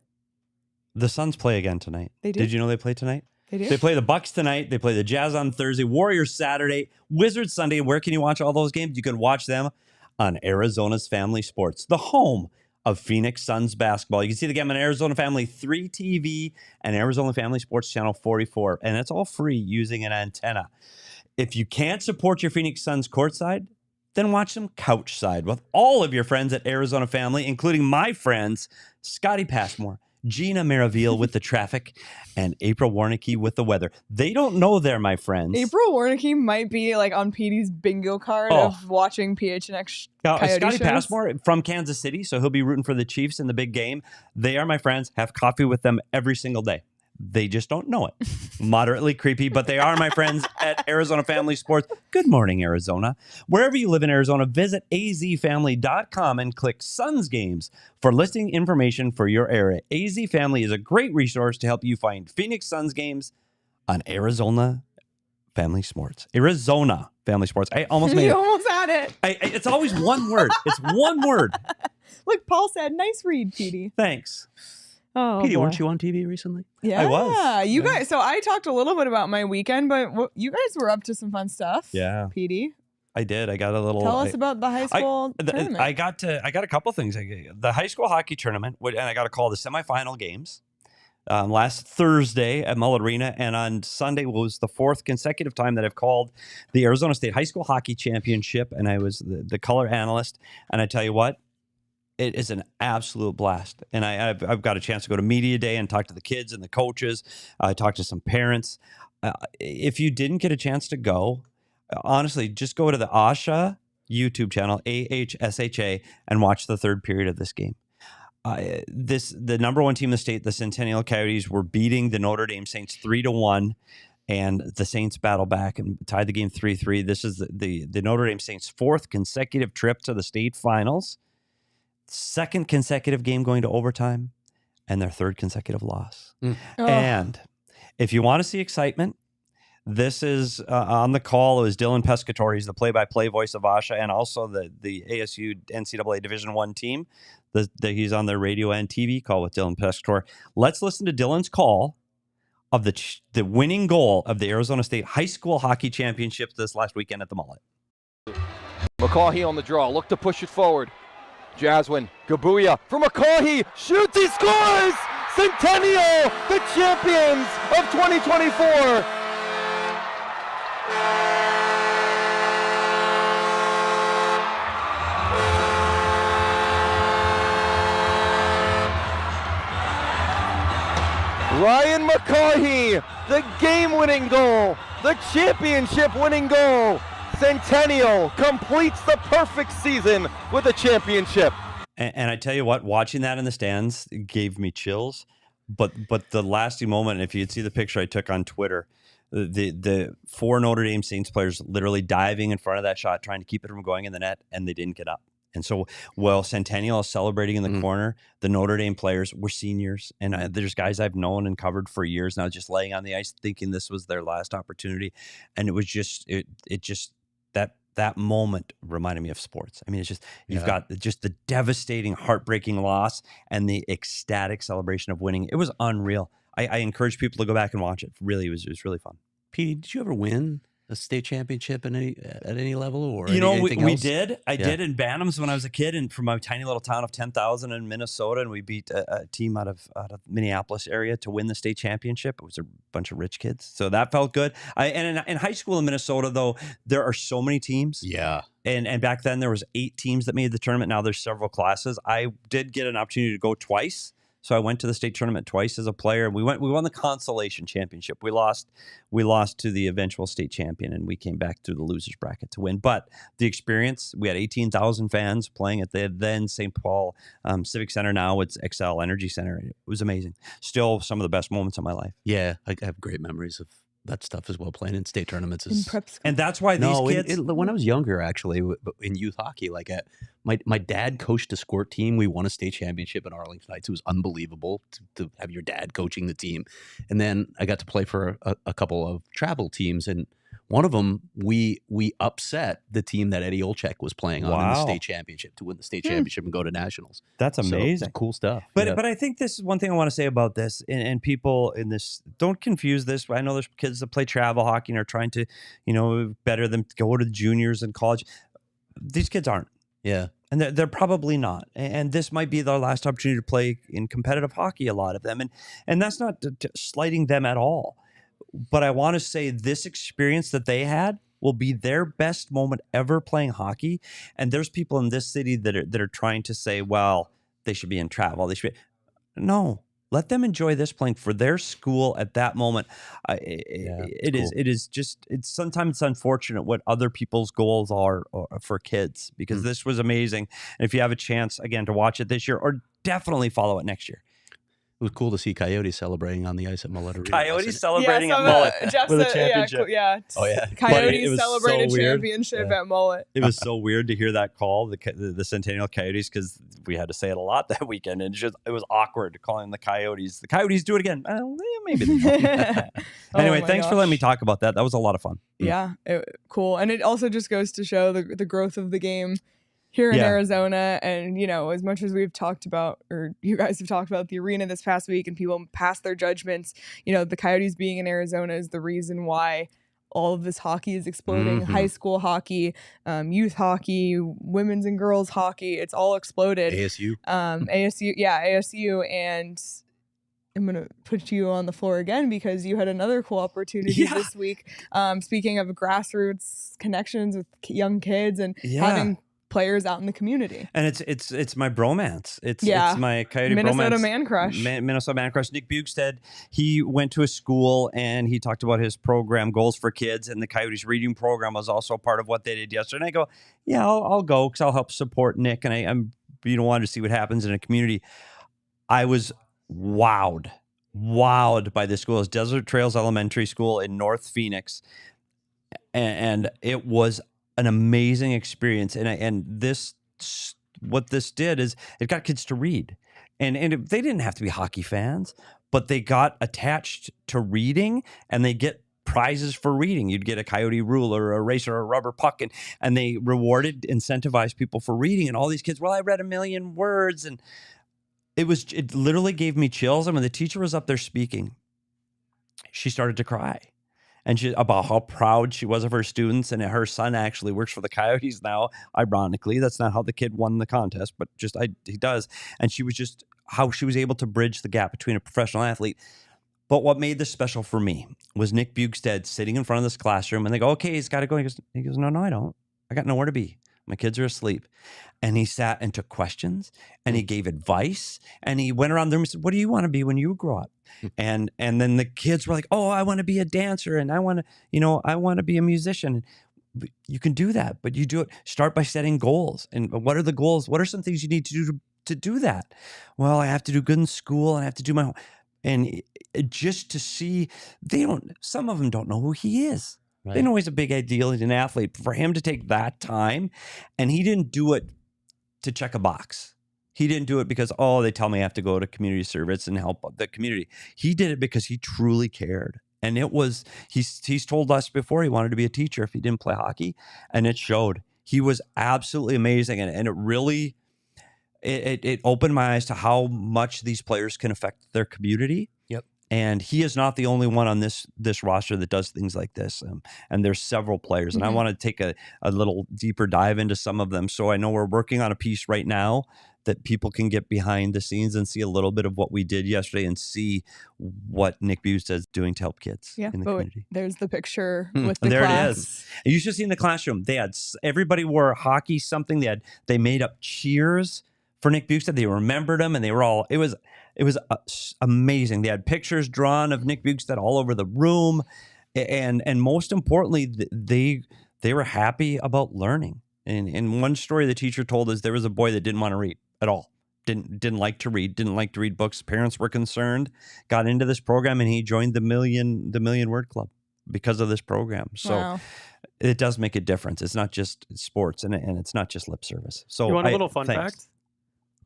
the Suns play again tonight. They do? Did you know they play tonight? They do? They play the Bucks tonight. They play the Jazz on Thursday, Warriors Saturday, Wizards Sunday. Where can you watch all those games? You can watch them on Arizona's Family Sports, the home of Phoenix Suns basketball. You can see the game on Arizona Family 3 TV and Arizona Family Sports Channel 44. And it's all free using an antenna. If you can't support your Phoenix Suns courtside, then watch them couch side with all of your friends at Arizona Family, including my friends, Scotty Passmore, Gina Maraville with the traffic, and April Warnicki with the weather. They don't know they're my friends. April Warnicki might be like on Petey's bingo card of watching PHNX Now, Coyote Scotty shows. Passmore from Kansas City, so he'll be rooting for the Chiefs in the big game. They are my friends. Have coffee with them every single day. They just don't know it. Moderately creepy, but they are my friends at Arizona Family Sports. Good morning, Arizona. Wherever you live in Arizona, visit azfamily.com and click Suns Games for listing information for your area. AZ Family is a great resource to help you find Phoenix Suns games on Arizona Family Sports. Arizona Family Sports. I almost made You it. almost had it. It's always one word. It's one word. Look, Paul said, nice read, Petey. Thanks. Oh, Petey, boy. weren't you on TV recently? Yeah, I was. You Yeah. guys. So I talked a little bit about my weekend, but you guys were up to some fun stuff. Yeah, Petey, I did. I got a little. tell us about the high school tournament. I got a couple things. The high school hockey tournament, and I got to call the semifinal games last Thursday at Mull Arena, and on Sunday was the 4th consecutive time that I've called the Arizona State High School Hockey Championship, and I was the color analyst. And I tell you what, it is an absolute blast. And I've got a chance to go to media day and talk to the kids and the coaches. I talked to some parents. If you didn't get a chance to go, honestly, just go to the ASHA YouTube channel, AHSHA, and watch the 3rd period of this game. The number 1 team in the state, the Centennial Coyotes, were beating the Notre Dame Saints 3-1. And the Saints battle back and tied the game 3-3. This is the Notre Dame Saints' 4th consecutive trip to the state finals. 2nd consecutive game going to overtime, and their 3rd consecutive loss. Oh. And if you want to see excitement, this is on the call. It was Dylan Pescatori. He's the play-by-play voice of ASHA, and also the ASU NCAA Division I team. He's on the radio and TV call with Dylan Pescatori. Let's listen to Dylan's call of the winning goal of the Arizona State High School Hockey Championships this last weekend at the Mullet. McCaughey on the draw, look to push it forward. Jaswin, Gabuya for McCaughey, shoots, he scores! Centennial, the champions of 2024! Ryan McCaughey, the game-winning goal, the championship-winning goal. Centennial completes the perfect season with a championship. And I tell you what, watching that in the stands gave me chills. But the lasting moment, if you'd see the picture I took on Twitter, the 4 Notre Dame Saints players literally diving in front of that shot, trying to keep it from going in the net, and they didn't get up. And so, while Centennial is celebrating in the corner, the Notre Dame players were seniors. And there's guys I've known and covered for years now just laying on the ice thinking this was their last opportunity. And it was just, that moment reminded me of sports. I mean, it's just, you've got just the devastating, heartbreaking loss and the ecstatic celebration of winning. It was unreal. I encourage people to go back and watch it. Really, it was really fun. Pete, did you ever win a state championship at any level, or we else? did. I did in Bantams when I was a kid, and from my tiny little town of 10,000 in Minnesota, and we beat a team out of Minneapolis area to win the state championship. It was a bunch of rich kids, so that felt good. And in high school in Minnesota, though, there are so many teams. Yeah. And back then there was 8 teams that made the tournament. Now there's several classes. I did get an opportunity to go twice. So I went to the state tournament twice as a player. We won the consolation championship. We lost to the eventual state champion, and we came back through the losers bracket to win. But the experience, we had 18,000 fans playing at the then St. Paul Civic Center. Now it's XL Energy Center. It was amazing. Still some of the best moments of my life. Yeah, I have great memories of that stuff as well, playing in state tournaments. In prep school. And that's why these kids... when I was younger, actually, in youth hockey, like my dad coached a squirt team. We won a state championship in Arlington Heights. It was unbelievable to have your dad coaching the team. And then I got to play for a couple of travel teams, and one of them, we upset the team that Eddie Olczyk was playing on in the state championship to win the state championship and go to nationals. That's amazing. So, cool stuff. But I think this is one thing I want to say about this, and people in this, don't confuse this. I know there's kids that play travel hockey and are trying to, better them, go to the juniors and college. These kids aren't. Yeah. And they're probably not. And this might be their last opportunity to play in competitive hockey, a lot of them. And that's not slighting them at all. But I want to say this experience that they had will be their best moment ever playing hockey. And there's people in this city that are trying to say, well, they should be in travel. They should be. No, let them enjoy this playing for their school at that moment. It's sometimes unfortunate what other people's goals are for kids, because this was amazing. And if you have a chance again to watch it this year, or definitely follow it next year. It was cool to see Coyotes celebrating on the ice at Mullet Arena. Coyotes celebrating at Mullet with a championship. Oh, yeah. Coyotes celebrated championship at Mullet. It was so weird to hear that call, the Centennial Coyotes, because we had to say it a lot that weekend. And it was awkward calling the Coyotes. The Coyotes do it again. Maybe they don't. Anyway, thanks for letting me talk about that. That was a lot of fun. Yeah, cool. And it also just goes to show the growth of the game here in Arizona. And, as much as we've talked about, or you guys have talked about the arena this past week and people passed their judgments, the Coyotes being in Arizona is the reason why all of this hockey is exploding. High school hockey, youth hockey, women's and girls hockey, it's all exploded. ASU. ASU. And I'm going to put you on the floor again because you had another cool opportunity this week. Speaking of grassroots connections with young kids and having players out in the community. And it's my bromance. It's my Coyote Minnesota bromance. man crush. Minnesota man crush. Nick Bjugstad, he went to a school and he talked about his program, Goals for Kids, and the Coyotes reading program was also part of what they did yesterday. And I go, yeah, I'll go because I'll help support Nick. And I'm wanted to see what happens in a community. I was wowed by this school. It's Desert Trails Elementary School in North Phoenix. And it was an amazing experience. And this, what this did is it got kids to read. And they didn't have to be hockey fans, but they got attached to reading, and they get prizes for reading. You'd get a Coyote ruler, or a eraser, or a rubber puck, and they incentivized people for reading. And all these kids, I read 1 million words. And it literally gave me chills. And when the teacher was up there speaking, she started to cry. And about how proud she was of her students, and her son actually works for the Coyotes now. Ironically, that's not how the kid won the contest, but he does. And she was just how she was able to bridge the gap between a professional athlete. But what made this special for me was Nick Bjugstad sitting in front of this classroom, and they go, "Okay, he's got to go." He goes, "No, I don't. I got nowhere to be. My kids are asleep." And he sat and took questions, and he gave advice, and he went around there and said, "What do you want to be when you grow up?" And then the kids were like, "Oh, I want to be a dancer, and I want to be a musician." You can do that, but you do it. Start by setting goals. And what are the goals? What are some things you need to do to do that? Well, I have to do good in school, and I have to do my home. And just to see, some of them don't know who he is. Right. They know he's a big deal. He's an athlete. For him to take that time, and he didn't do it to check a box. He didn't do it because, they tell me I have to go to community service and help the community. He did it because he truly cared. And he's told us before he wanted to be a teacher if he didn't play hockey, and it showed. He was absolutely amazing, and it really it opened my eyes to how much these players can affect their community. Yep. And he is not the only one on this roster that does things like this. And there's several players, and I want to take a little deeper dive into some of them. So I know we're working on a piece right now that people can get behind the scenes and see a little bit of what we did yesterday and see what Nick Bjugstad is doing to help kids in the community. There's the picture with the there class. It is. You should see in the classroom. They had everybody wore hockey something. They made up cheers for Nick Bjugstad. They remembered him, and they were all. It was amazing. They had pictures drawn of Nick Bjugstad all over the room, and most importantly, they were happy about learning. And one story the teacher told us, there was a boy that didn't want to read at all. Didn't like to read books. Parents were concerned, got into this program, and he joined the Million Word Club because of this program. So it does make a difference. It's not just sports, and it's not just lip service. So you want a little fun fact?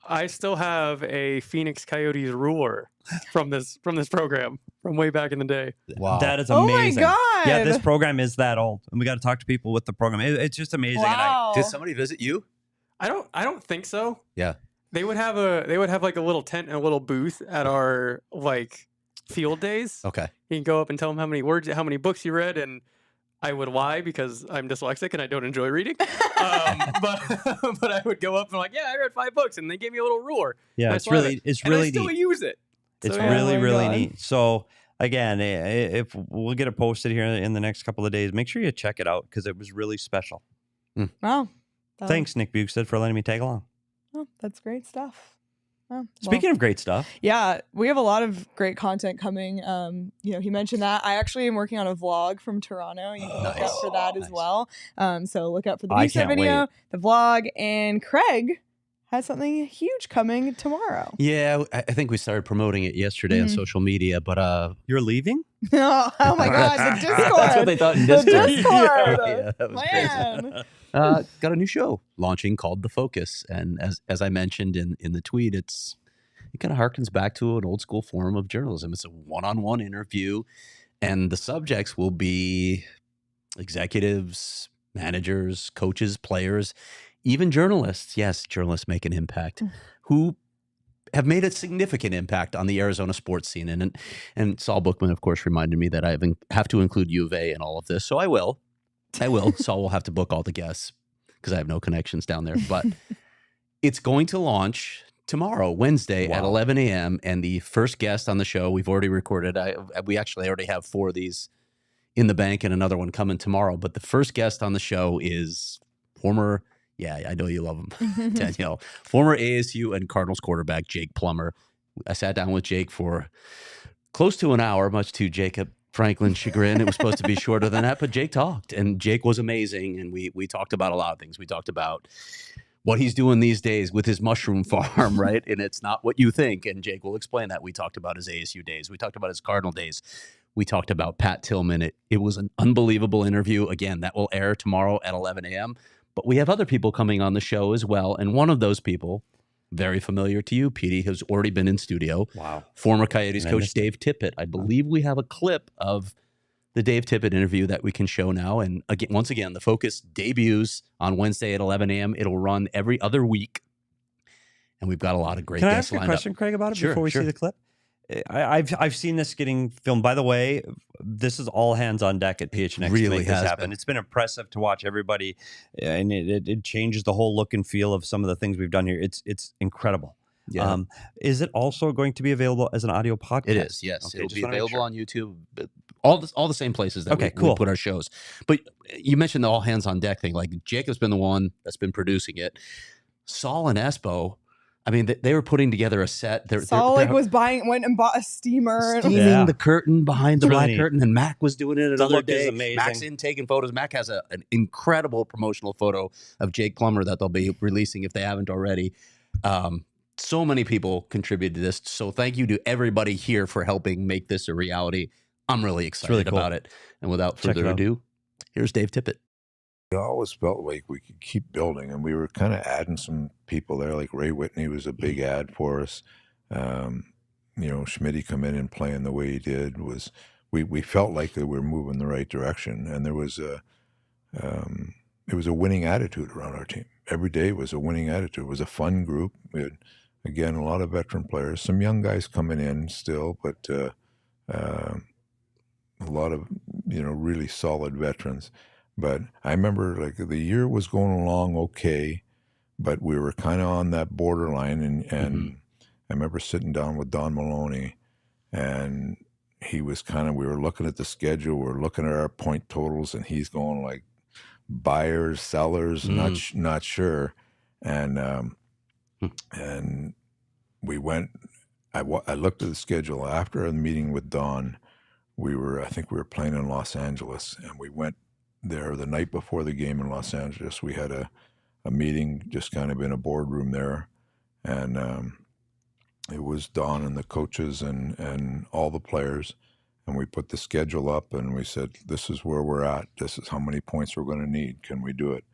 I still have a Phoenix Coyotes ruler from this program from way back in the day. Wow, that is amazing. Oh my God. Yeah, this program is that old, and we got to talk to people with the program. It's just amazing. Wow. Did somebody visit you? I don't think so. Yeah. They would have like a little tent and a little booth at our like field days. Okay. You can go up and tell them how many books you read, and I would lie because I'm dyslexic and I don't enjoy reading. But I would go up and like, I read 5 books, and they gave me a little ruler. Yeah, it's really I still neat. use it. It's So, really neat. So again, if we'll get it posted here in the next couple of days, make sure you check it out because it was really special. Wow. Thanks, Nick Bjugstad, for letting me tag along. Oh, that's great stuff. Oh, Speaking of great stuff. Yeah, we have a lot of great content coming. He mentioned that. I actually am working on a vlog from Toronto. You can look out for that as well. So look out for the Bjugstad video, the vlog, and Craig has something huge coming tomorrow. Yeah, I think we started promoting it yesterday on social media, but you're leaving? Oh my God, the Discord. That's what they thought in Discord. The Discord. Yeah, that was Man. crazy. Got a new show launching called The Focus, and as I mentioned in the tweet, it kind of harkens back to an old school form of journalism. It's a one-on-one interview, and the subjects will be executives, managers, coaches, players, even journalists. Yes, journalists make an impact, who have made a significant impact on the Arizona sports scene. And Saul Bookman, of course, reminded me that I have to include U of A in all of this. So I will. Saul will have to book all the guests because I have no connections down there. But it's going to launch tomorrow, Wednesday at 11 a.m. And the first guest on the show, we've already recorded. We actually already have 4 of these in the bank and another one coming tomorrow. But the first guest on the show is former, I know you love him, Danielle, former ASU and Cardinals quarterback Jake Plummer. I sat down with Jake for close to an hour, much to Jacob Franklin's chagrin. It was supposed to be shorter than that, but Jake talked, and Jake was amazing. And we talked about a lot of things. We talked about what he's doing these days with his mushroom farm, right? And it's not what you think. And Jake will explain that. We talked about his ASU days. We talked about his Cardinal days. We talked about Pat Tillman. It was an unbelievable interview. Again, that will air tomorrow at 11 a.m. But we have other people coming on the show as well. And one of those people, very familiar to you, Petey, has already been in studio. Wow. Former Coyotes coach Dave Tippett. I believe we have a clip of the Dave Tippett interview that we can show now. And again, once again, The Focus debuts on Wednesday at 11 a.m. It'll run every other week. And we've got a lot of great guests lined up. Can I ask you a question, Craig, about it before we see the clip? I've seen this getting filmed. By the way, this is all hands on deck at PHNX to make this happen. It's been impressive to watch everybody, and it changes the whole look and feel of some of the things we've done here. It's incredible. Yeah. Is it also going to be available as an audio podcast? It is, yes. Okay, it'll be available on YouTube, all the same places that we put our shows. But you mentioned the all hands on deck thing. Like, Jacob's been the one that's been producing it. Saul and Espo, I mean, they were putting together a set. Saul went and bought a steamer. Steaming the curtain behind the black curtain, and Mac was doing it another day. Amazing. Mac's in taking photos. Mac has an incredible promotional photo of Jake Plummer that they'll be releasing if they haven't already. So many people contributed to this. So thank you to everybody here for helping make this a reality. I'm really excited about it. And without further ado, here's Dave Tippett. I always felt like we could keep building, and we were kind of adding some people there. Like Ray Whitney was a big ad for us. Schmitty come in and playing the way he did was we felt like that we were moving the right direction, and there was it was a winning attitude around our team. Every day was a winning attitude. It was a fun group. We had, again, a lot of veteran players, some young guys coming in still, but a lot of really solid veterans. But I remember like the year was going along okay, but we were kind of on that borderline. And I remember sitting down with Don Maloney, and he was we were looking at the schedule, we were looking at our point totals, and he's going like buyers, sellers, not sure. And we went, I looked at the schedule after a meeting with Don. I think we were playing in Los Angeles, and we went there the night before the game in Los Angeles. We had a meeting just kind of in a boardroom there, and it was Don and the coaches and all the players, and we put the schedule up, and we said, this is where we're at, this is how many points we're going to need, can we do it?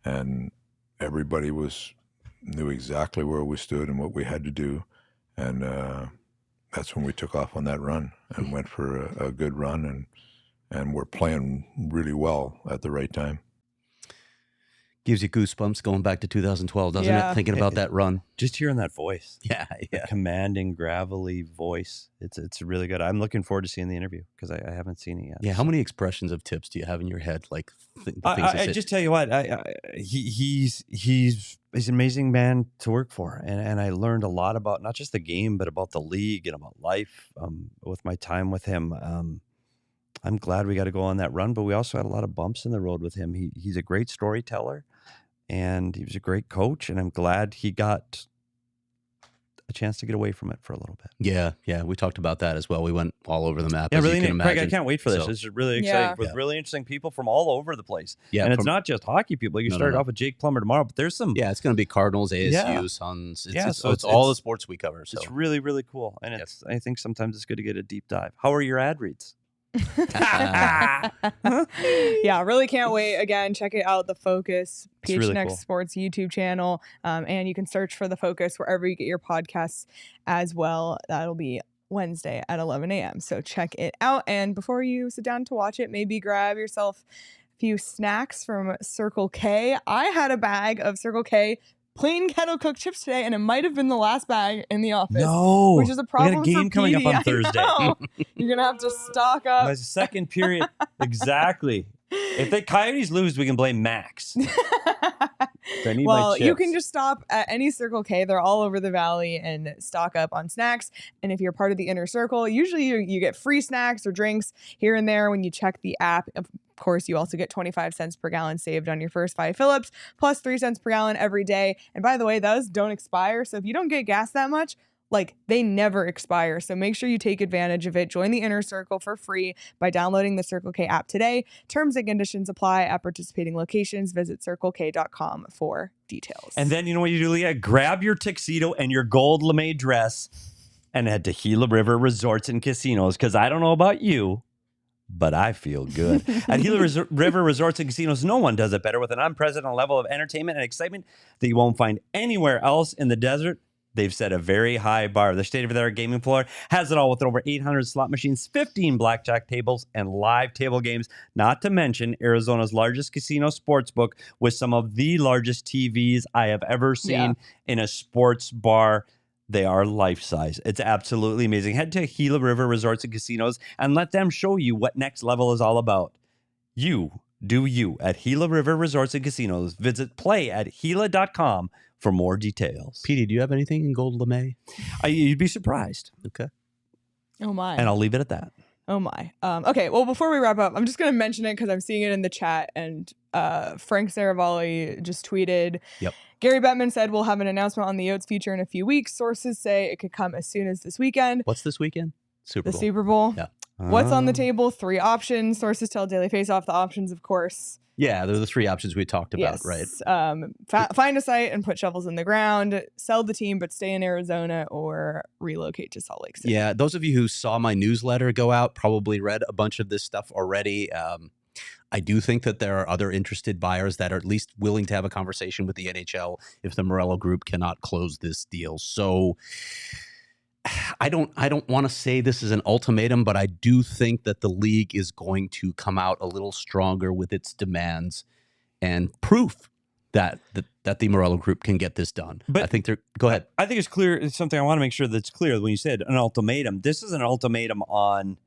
And everybody knew exactly where we stood and what we had to do, and that's when we took off on that run and went for a good run, and we're playing really well at the right time. Gives you goosebumps going back to 2012, doesn't it? Thinking about that run. Just hearing that voice. Yeah. The commanding, gravelly voice. It's really good. I'm looking forward to seeing the interview because I haven't seen it yet. Yeah, how many expressions of tips do you have in your head? Like, I just tell you what, he's an amazing man to work for. And I learned a lot about not just the game, but about the league and about life with my time with him. I'm glad we got to go on that run, but we also had a lot of bumps in the road with him. He's a great storyteller, and he was a great coach, and I'm glad he got a chance to get away from it for a little bit. Yeah, we talked about that as well. We went all over the map. Yeah, as really, you can Craig, imagine. I can't wait for this. So, This is really exciting with really interesting people from all over the place. Yeah, and it's not just hockey people. You started off with Jake Plummer tomorrow, but there's some. Yeah, it's going to be Cardinals, ASU, Suns. So it's all the sports we cover. So it's really, really cool, and I think sometimes it's good to get a deep dive. How are your ad reads? Yeah, really can't wait. Again, check it out, The Focus, PHNX really cool. Sports YouTube channel, and you can search for The Focus wherever you get your podcasts as well. That'll be Wednesday at 11 a.m. So check it out. And before you sit down to watch it, maybe grab yourself a few snacks from Circle K. I had a bag of Circle K plain kettle cooked chips today, and it might have been the last bag in the office. No, which is a problem. We got a game coming up on Thursday. You're gonna have to stock up. My second period, exactly. If the Coyotes lose, we can blame Max. Well, you can just stop at any Circle K. They're all over the valley and stock up on snacks. And if you're part of the inner circle, usually you get free snacks or drinks here and there when you check the app. Of course, you also get 25 cents per gallon saved on your first 5 fill-ups, plus 3 cents per gallon every day. And by the way, those don't expire. So if you don't get gas that much, they never expire. So make sure you take advantage of it. Join the inner circle for free by downloading the Circle K app today. Terms and conditions apply at participating locations. Visit circlek.com for details. And then you know what you do, Leah? Grab your tuxedo and your gold lame dress and head to Gila River Resorts and Casinos, because I don't know about you, but I feel good. At Gila River Resorts and Casinos, no one does it better with an unprecedented level of entertainment and excitement that you won't find anywhere else in the desert. They've set a very high bar. The state-of-the-art gaming floor has it all with over 800 slot machines, 15 blackjack tables, and live table games, not to mention Arizona's largest casino sportsbook with some of the largest TVs I have ever seen in a sports bar. They are life-size. It's absolutely amazing. Head to Gila River Resorts and Casinos and let them show you what next level is all about. You do you at Gila River Resorts and Casinos. Visit play@gila.com for more details. Petey, do you have anything in gold lame? You'd be surprised. Okay. Oh my. And I'll leave it at that. Oh my. Okay, well, before we wrap up, I'm just going to mention it because I'm seeing it in the chat, and Frank Saravalli just tweeted. Yep. Gary Bettman said we'll have an announcement on the Yotes feature in a few weeks. Sources say it could come as soon as this weekend. What's this weekend? Super Bowl. The Super Bowl. Yeah. What's on the table? 3 options. Sources tell Daily Faceoff the options, of course. Yeah, they're the 3 options we talked about, right? Find a site and put shovels in the ground, sell the team but stay in Arizona, or relocate to Salt Lake City. Yeah, those of you who saw my newsletter go out probably read a bunch of this stuff already. I do think that there are other interested buyers that are at least willing to have a conversation with the NHL if the Morello Group cannot close this deal. So I don't want to say this is an ultimatum, but I do think that the league is going to come out a little stronger with its demands and proof that the Morello Group can get this done. But I think they're. Go ahead. I think it's clear. It's something I want to make sure that's clear. When you said an ultimatum, this is an ultimatum on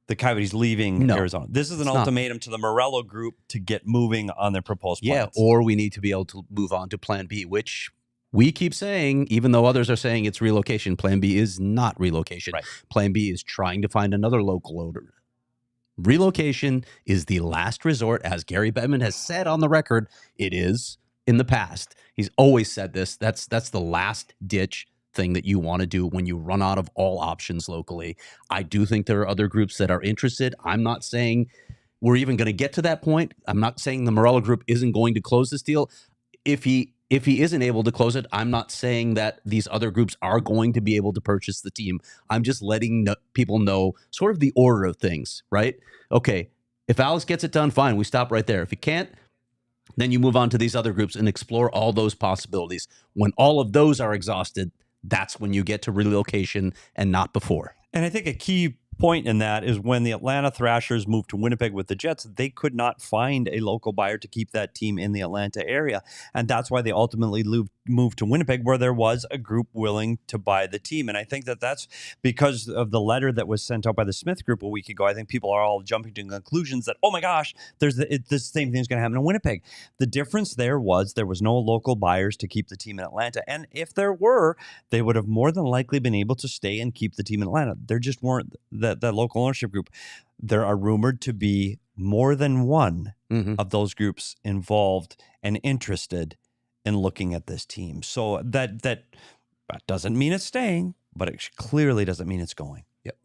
the Coyotes leaving Arizona. This is an ultimatum to the Morello Group to get moving on their proposed plans. Yeah, or we need to be able to move on to Plan B, which we keep saying, even though others are saying it's relocation. Plan B is not relocation. Right. Plan B is trying to find another local owner. Relocation is the last resort, as Gary Bettman has said on the record. It is in the past. He's always said this. That's the last ditch thing that you want to do when you run out of all options locally. I do think there are other groups that are interested. I'm not saying we're even going to get to that point. I'm not saying the Morello Group isn't going to close this deal. If he isn't able to close it, I'm not saying that these other groups are going to be able to purchase the team. I'm just letting people know sort of the order of things, right? Okay, if Alex gets it done, fine, we stop right there. If he can't, then you move on to these other groups and explore all those possibilities. When all of those are exhausted, that's when you get to relocation and not before. And I think a key point in that is when the Atlanta Thrashers moved to Winnipeg with the Jets, they could not find a local buyer to keep that team in the Atlanta area. And that's why they ultimately moved to Winnipeg, where there was a group willing to buy the team. And I think that that's because of the letter that was sent out by the Smith Group a week ago. I think people are all jumping to conclusions that, oh my gosh, the same thing is going to happen in Winnipeg. The difference there was no local buyers to keep the team in Atlanta. And if there were, they would have more than likely been able to stay and keep the team in Atlanta. There just weren't that local ownership group. There are rumored to be more than one of those groups involved and interested in looking at this team. So that doesn't mean it's staying, but it clearly doesn't mean it's going. Yep.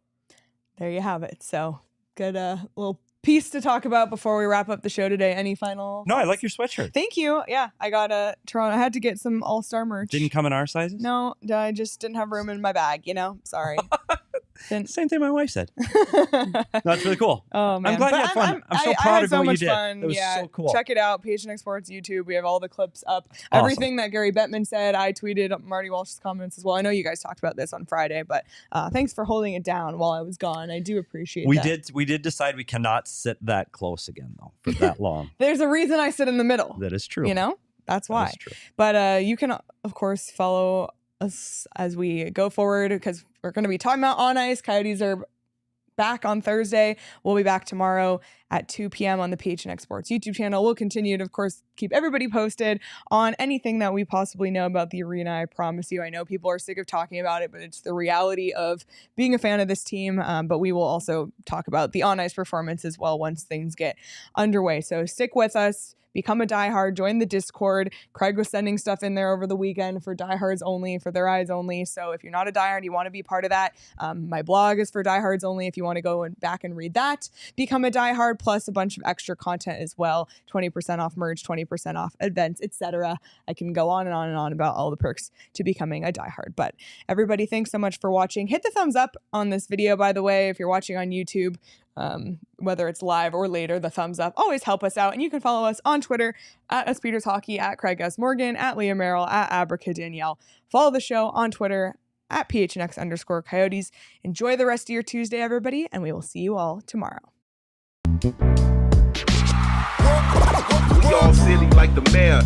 There you have it. So good little piece to talk about before we wrap up the show today. Any final? No, I like your sweatshirt. Thank you. Yeah, I got a Toronto. I had to get some All-Star merch. Didn't come in our sizes? No, I just didn't have room in my bag, Sorry. Same thing my wife said. That's really cool. Oh, man. I'm glad you had fun. I'm so proud of what you did. Fun. It was so cool. Check it out. PHNX Sports YouTube. We have all the clips up. Awesome. Everything that Gary Bettman said. I tweeted Marty Walsh's comments as well. I know you guys talked about this on Friday, but thanks for holding it down while I was gone. I do appreciate that. We did decide we cannot sit that close again, though, for that long. There's a reason I sit in the middle. That is true. That's why. That is true. But you can, of course, follow us as we go forward, because we're going to be talking about On Ice. Coyotes are back on Thursday. We'll be back tomorrow at 2 p.m. on the PHNX Sports YouTube channel. We'll continue to, of course, keep everybody posted on anything that we possibly know about the arena. I promise you. I know people are sick of talking about it, but it's the reality of being a fan of this team. But we will also talk about the on-ice performance as well once things get underway. So stick with us. Become a diehard, join the Discord. Craig was sending stuff in there over the weekend for diehards only, for their eyes only. So if you're not a diehard, you want to be part of that. My blog is for diehards only if you want to go back and read that. Become a diehard, plus a bunch of extra content as well. 20% off merch, 20% off events, etc. I can go on and on and on about all the perks to becoming a diehard. But everybody, thanks so much for watching. Hit the thumbs up on this video, by the way, if you're watching on YouTube. Whether it's live or later, the thumbs up always help us out. And you can follow us on Twitter at @SpeedersHockey, at Craig S. Morgan, at Leah Merrill, at Abraca Danielle. Follow the show on Twitter at PHNX_Coyotes. Enjoy the rest of your Tuesday, everybody, and we will see you all tomorrow. We all silly like the mayor.